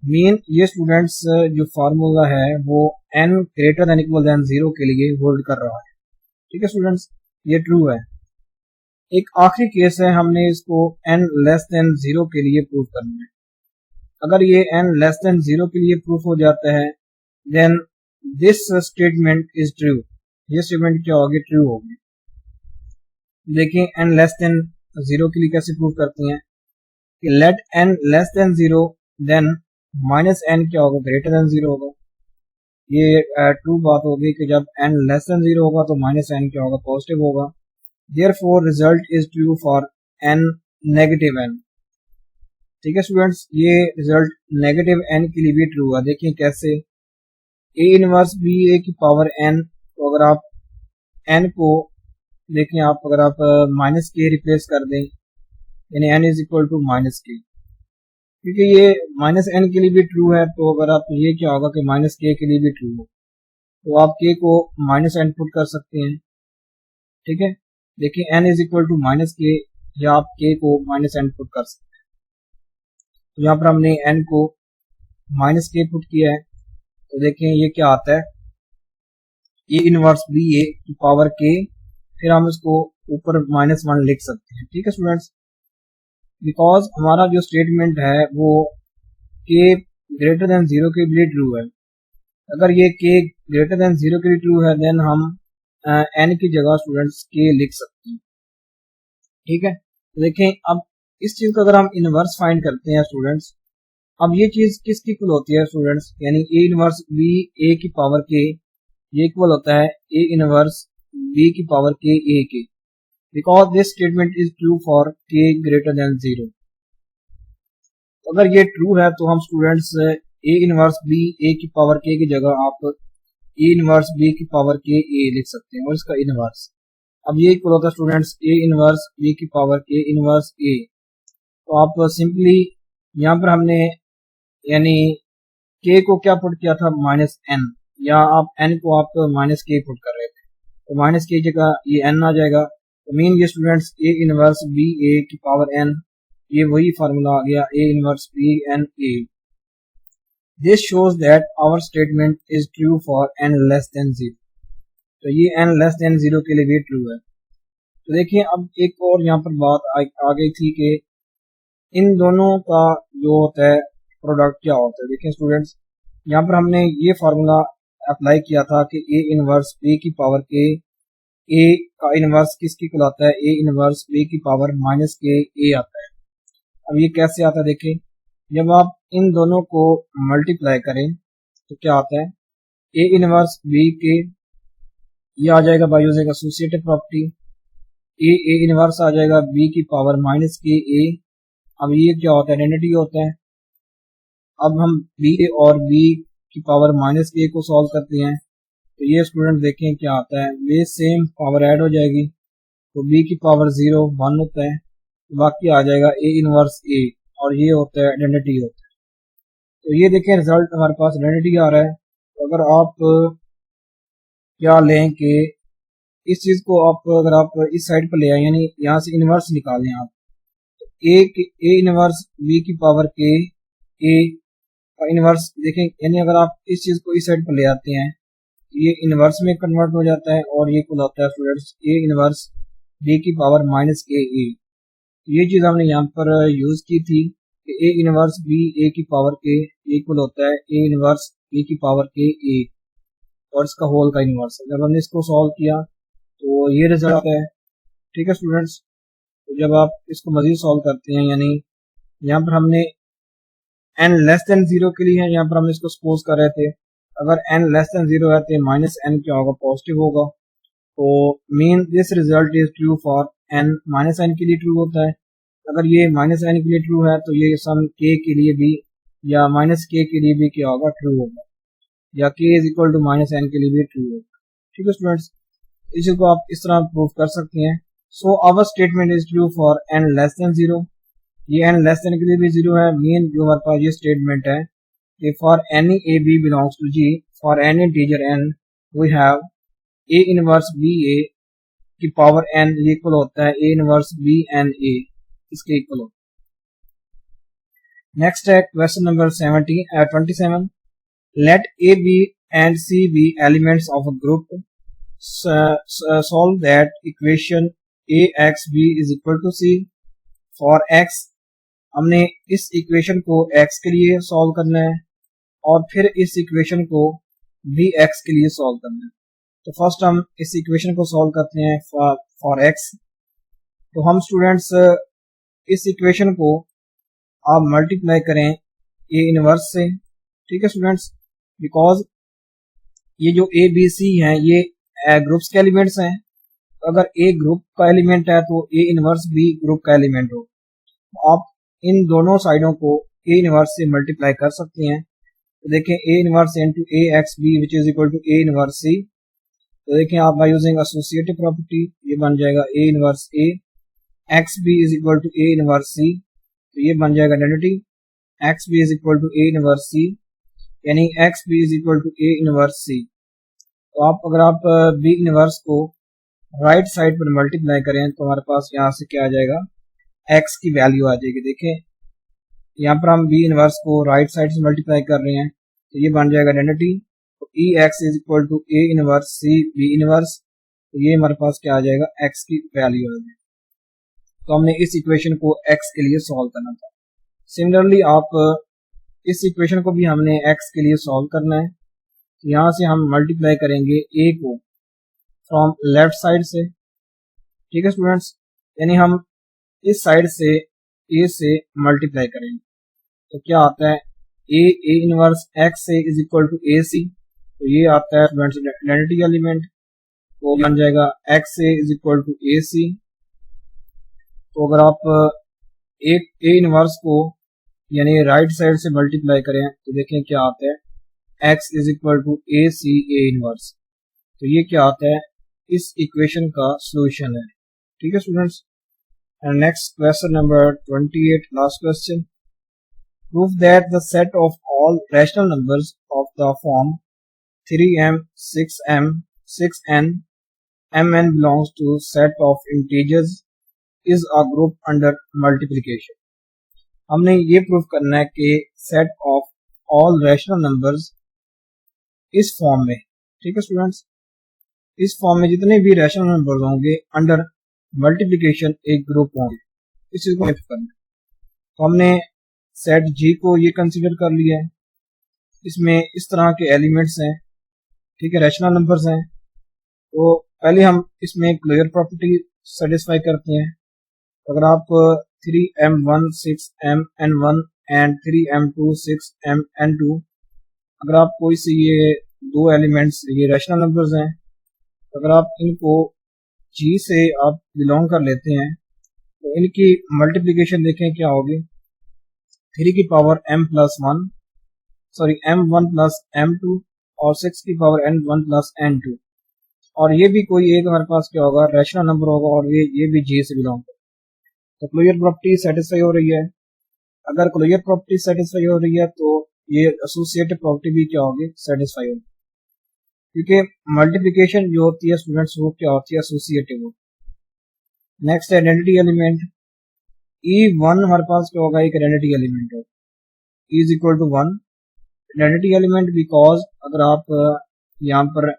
मीन ये स्टूडेंट्स जो फार्मूला है वो n greater than equal than 0 के लिए होल्ड कर रहा है। ठीक है स्टूडेंट्स, ये ट्रू है। एक आखिरी केस है, हमने इसको एन लेस देन 0 के लिए प्रूव करना है। अगर ये एन लेस देन 0 के लिए प्रूफ हो जाता है then this statement is true. ये स्टेटमेंट क्या होगी? ट्रू होगी। देखिए एन लेस देन 0 के लिए कैसे प्रूव करते हैं कि let n less than 0 then minus n क्या होगा? ग्रेटर देन 0 होगा। ये ट्रू बात होगी कि जब एन लेस देन 0 होगा तो माइनस एन क्या होगा? पॉजिटिव होगा। Therefore result is true for n negative n. ठीक है स्टूडेंट्स, ये रिजल्ट नेगेटिव एन के लिए भी ट्रू है। देखिए कैसे, ए इनवर्स बी ए की पावर एन, तो अगर आप एन को देखिए, आप अगर आप माइनस के रिप्लेस कर दें यानी n is equal to minus k, क्योंकि ये माइनस एन के लिए भी ट्रू है, तो अगर आप ये क्या होगा कि माइनस के लिए भी ट्रू हो, तो आप के को माइनस एन पुट कर सकते हैं। ठीक है, देखिए n is equal to minus k, या आप के को माइनस एन पुट कर सकते हैं। तो यहाँ पर हमने एन को माइनस के पुट किया है, तो देखें ये क्या आता है, ए इनवर्स बी ए की पावर के, फिर हम इसको ऊपर -1 लिख सकते हैं। ठीक है स्टूडेंट्स, बिकॉज हमारा जो स्टेटमेंट है वो के ग्रेटर देन 0 के लिए ट्रू है। अगर ये के ग्रेटर देन 0 के लिए ट्रू है देन हम एन की जगह स्टूडेंट्स के लिख सकते हैं। ठीक है, तो देखें अब इस चीज का अगर हम इनवर्स फाइंड करते हैं स्टूडेंट्स, अब ये चीज किसकी इक्वल होती है स्टूडेंट्स, यानी ए इनवर्स बी ए की पावर के, ये इक्वल होता है ए इनवर्स बी की पावर के, because this statement is true for के ग्रेटर देन 0। तो अगर ये ट्रू है तो हम स्टूडेंट्स ए इनवर्स बी ए की पावर के की जगह आप ए इनवर्स बी की पावर के ए लिख सकते हैं और इसका इनवर्स। अब ये इक्वल होता है स्टूडेंट्स ए इनवर्स बी की पावर के इनवर्स ए। तो आप सिंपली यहाँ पर हमने यानी के को क्या पुट किया था? माइनस एन, या आप एन को आप माइनस के पुट कर रहे थे, तो माइनस के जगह ये एन आ जाएगा। तो मीन ये स्टूडेंट्स ए इनवर्स बी ए की पावर एन, ये वही फार्मूला आ गया a inverse B N a. This shows that our statement is true for n less than 0। तो ये एन लेस देन 0 के लिए भी ट्रू है। तो देखिए अब एक और यहाँ पर बात आ गई थी कि इन दोनों का जो होता है प्रोडक्ट क्या होता है। देखिए स्टूडेंट्स, यहाँ पर हमने ये फार्मूला अप्लाई किया था कि ए इनवर्स बी की पावर के, ए का इनवर्स किसकी कहलाता है? ए इनवर्स बी की पावर माइनस के ए आता है। अब ये कैसे आता है? देखिए, जब आप इन दोनों को मल्टीप्लाई करें तो क्या आता है? ए इनवर्स बी के, ये आ जाएगा by using associative property, A inverse आ जाएगा बी की पावर माइनस के ए। अब ये क्या होता है? आइडेंटिटी होता है। अब हम बी और बी की पावर माइनस के को सॉल्व करते हैं, तो ये स्टूडेंट देखें क्या आता है, वे सेम पावर ऐड हो जाएगी, तो बी की पावर 0 1 होता है, तो बाकी आ जाएगा ए इनवर्स ए, और ये होता है आइडेंटिटी होता है। तो ये देखें रिजल्ट हमारे पास आइडेंटिटी आ रहा है। तो अगर आप क्या लें कि इस चीज को आप अगर आप इस साइड पर ले आए, यानी यहाँ से इनवर्स निकालें आप, तो ए इनवर्स बी की पावर के ए का इनवर्स देखें, यानी अगर आप इस चीज को इस साइड पर ले आते हैं ये इनवर्स में कन्वर्ट हो जाता है, और ये कुल होता है स्टूडेंट्स ए इनवर्स बी की पावर माइनस के ए। ये चीज हमने यहाँ पर यूज की थी कि ए इनवर्स बी ए की पावर के इक्वल होता है ए इनवर्स बी की पावर के ए, और इसका होल का इनवर्स। जब हमने इसको सॉल्व किया तो ये रिजल्ट है। ठीक है स्टूडेंट्स, तो जब आप इसको मजीद सॉल्व करते हैं, यानी यहाँ पर हमने एन लेस देन 0 के लिए है, यहाँ पर हम इसको सपोज कर रहे थे अगर एन लेस देन 0 है तो माइनस एन क्या होगा? पॉजिटिव होगा। तो mean this result is true for n minus n के लिए ट्रू होता है। अगर ये माइनस एन के लिए ट्रू है तो ये सम के लिए भी या माइनस के लिए भी क्या होगा? ट्रू होगा, या k is equal to minus n के लिए भी ट्रू होगा। ठीक है स्टूडेंट्स, इस चीज को आप इस तरह प्रूव कर सकते हैं। So our statement is true for n less than 0। ये n लेस देन के लिए भी 0 है। मेन जो हमारे पास ये स्टेटमेंट है कि for any A B belongs to G, for any integer n we have a inverse B ए की पावर n इक्वल होता है a inverse B N A, इसके इक्वल होता है। नेक्स्ट है question number 27। Let A B and C be elements of a group, solve that equation a x b is equal to c। for x हमने इस equation को x के लिए solve करना है और फिर इस इक्वेशन को भी x के लिए सॉल्व करना है। तो फर्स्ट हम इस इक्वेशन को सॉल्व करते हैं फॉर x। तो हम स्टूडेंट्स इस इक्वेशन को आप मल्टीप्लाई करें a इनवर्स से, ठीक है स्टूडेंट्स, बिकॉज ये जो a b c हैं ये ग्रुप्स के एलिमेंट्स हैं। तो अगर a ग्रुप का एलिमेंट है तो a इनवर्स b ग्रुप का एलिमेंट हो। तो आप इन दोनों साइडों को a इनवर्स से मल्टीप्लाई कर सकते हैं। तो देखें a inverse into a x b which is equal to a inverse c। तो देखें आप बाय यूजिंग एसोसिएटिव प्रॉपर्टी ये बन जाएगा a inverse a x b is equal to a inverse c। तो ये बन जाएगा identity x b is equal to a inverse c, यानी x b is equal to a inverse c। तो आप अगर आप b इनवर्स को राइट साइड पर मल्टीप्लाई करें तो हमारे पास यहाँ से क्या आ जाएगा, x की वैल्यू आ जाएगी। देखें यहाँ पर हम b इनवर्स को राइट साइड से मल्टीप्लाई कर रहे हैं तो ये बन जाएगा आइडेंटिटी। तो e x is equal to a inverse c b inverse. तो ये हमारे पास क्या आ जाएगा, x की वैल्यू आ जाएगी। तो हमने इस इक्वेशन को x के लिए सॉल्व करना था। सिमिलरली आप इस इक्वेशन को भी हमने x के लिए सॉल्व करना है। तो यहाँ से हम मल्टीप्लाई करेंगे a को फ्रॉम लेफ्ट साइड से, ठीक है स्टूडेंट्स, यानी हम इस साइड से a से मल्टीप्लाई करेंगे। तो क्या आता है a इनवर्स x से is equal to a c। तो ये आता है स्टूडेंट्स आइडेंटिटी एलिमेंट, वो बन जाएगा x से is equal to a c। तो अगर आप a इनवर्स को यानी राइट साइड से मल्टीप्लाई करें तो देखें क्या आता है, x is equal to a c a inverse. तो ये क्या आता है, इस इक्वेशन का सॉल्यूशन है, ठीक है students. And next question number 28, last question. Prove that the set of all rational numbers of the form 3m 6m 6n mn belongs to set of integers is a group under multiplication। हमने ये prove करना है कि set of all rational numbers इस form में, ठीक है students, इस फॉर्म में जितने भी रैशनल नंबर होंगे अंडर मल्टीप्लिकेशन एक ग्रुप होंगे। इस चीज को करना है। तो हमने सेट जी को ये कंसीडर कर लिया है, इसमें इस तरह के एलिमेंट्स हैं, ठीक है, रैशनल नंबर्स हैं। तो पहले हम इसमें क्लोजर प्रॉपर्टी सेटिस्फाई करते हैं। तो अगर आप 3m1 6mn1 and 3m2 6mn2 अगर आप कोई सी ये दो एलिमेंट्स ये रैशनल नंबर्स हैं तो अगर आप इनको जी से आप बिलोंग कर लेते हैं तो इनकी मल्टीप्लिकेशन देखें क्या होगी, 3 की power m plus 1 sorry m1 plus m2 और 6 की पावर n1 प्लस n2। और ये भी कोई एक हमारे पास क्या होगा, रैशनल नंबर होगा और ये भी जी से बिलोंग करता है। तो क्लोजर प्रॉपर्टी सेटिस्फाई हो रही है। अगर क्लोजर प्रॉपर्टी सेटिस्फाई हो रही है तो ये एसोसिएटिव प्रॉपर्टी भी क्या होगी, सेटिस्फाई होगी, क्योंकि मल्टीप्लिकेशन जो होती है स्टूडेंट्स वो क्या होती है, एसोसिएटिव होती है। नेक्स्ट आइडेंटिटी एलिमेंट E1 हमारे पास क्या होगा, एक आइडेंटिटी एलिमेंट है, E is equal to 1 identity element, because अगर आप यहाँ पर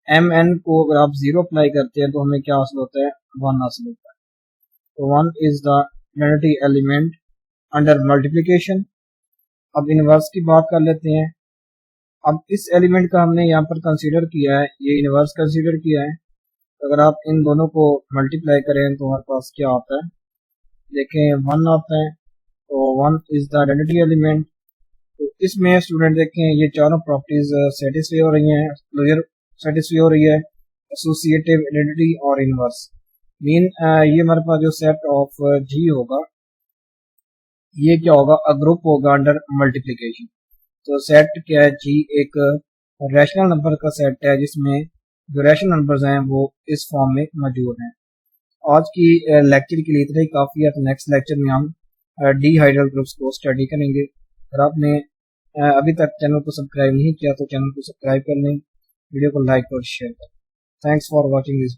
mn को अगर आप 0 अप्लाई करते हैं तो हमें क्या हासिल होता है, 1 हासिल होता है। तो 1 is the identity element under multiplication. अब इनवर्स की बात कर लेते हैं। अब इस एलिमेंट का हमने यहाँ पर कंसीडर किया है, ये इनवर्स कंसीडर किया है। तो अगर आप इन दोनों को मल्टीप्लाई करें तो हमारे पास क्या आता है, देखें 1 आता है। तो 1 इज द आइडेंटिटी एलिमेंट। तो इसमें स्टूडेंट देखें ये चारों प्रॉपर्टीज सेटिस्फाई हो रही हैं, क्लोजर सेटिस्फाई हो रही है, एसोसिएटिव, आइडेंटिटी और इनवर्स। मीन ये हमारे पास जो सेट ऑफ जी होगा ये क्या होगा, अ ग्रुप होगा अंडर मल्टीप्लिकेशन। तो सेट क्या है, जी एक रैशनल नंबर का सेट है जिसमें जो रैशनल नंबर्स हैं वो इस फॉर्म में मौजूद हैं। आज की लेक्चर के लिए इतना ही काफ़ी है। तो नेक्स्ट लेक्चर में हम डी हाइड्रल ग्रुप्स को स्टडी करेंगे। अगर आपने अभी तक चैनल को सब्सक्राइब नहीं किया तो चैनल को सब्सक्राइब कर लें, वीडियो को लाइक और शेयर करें। Thanks for watching this.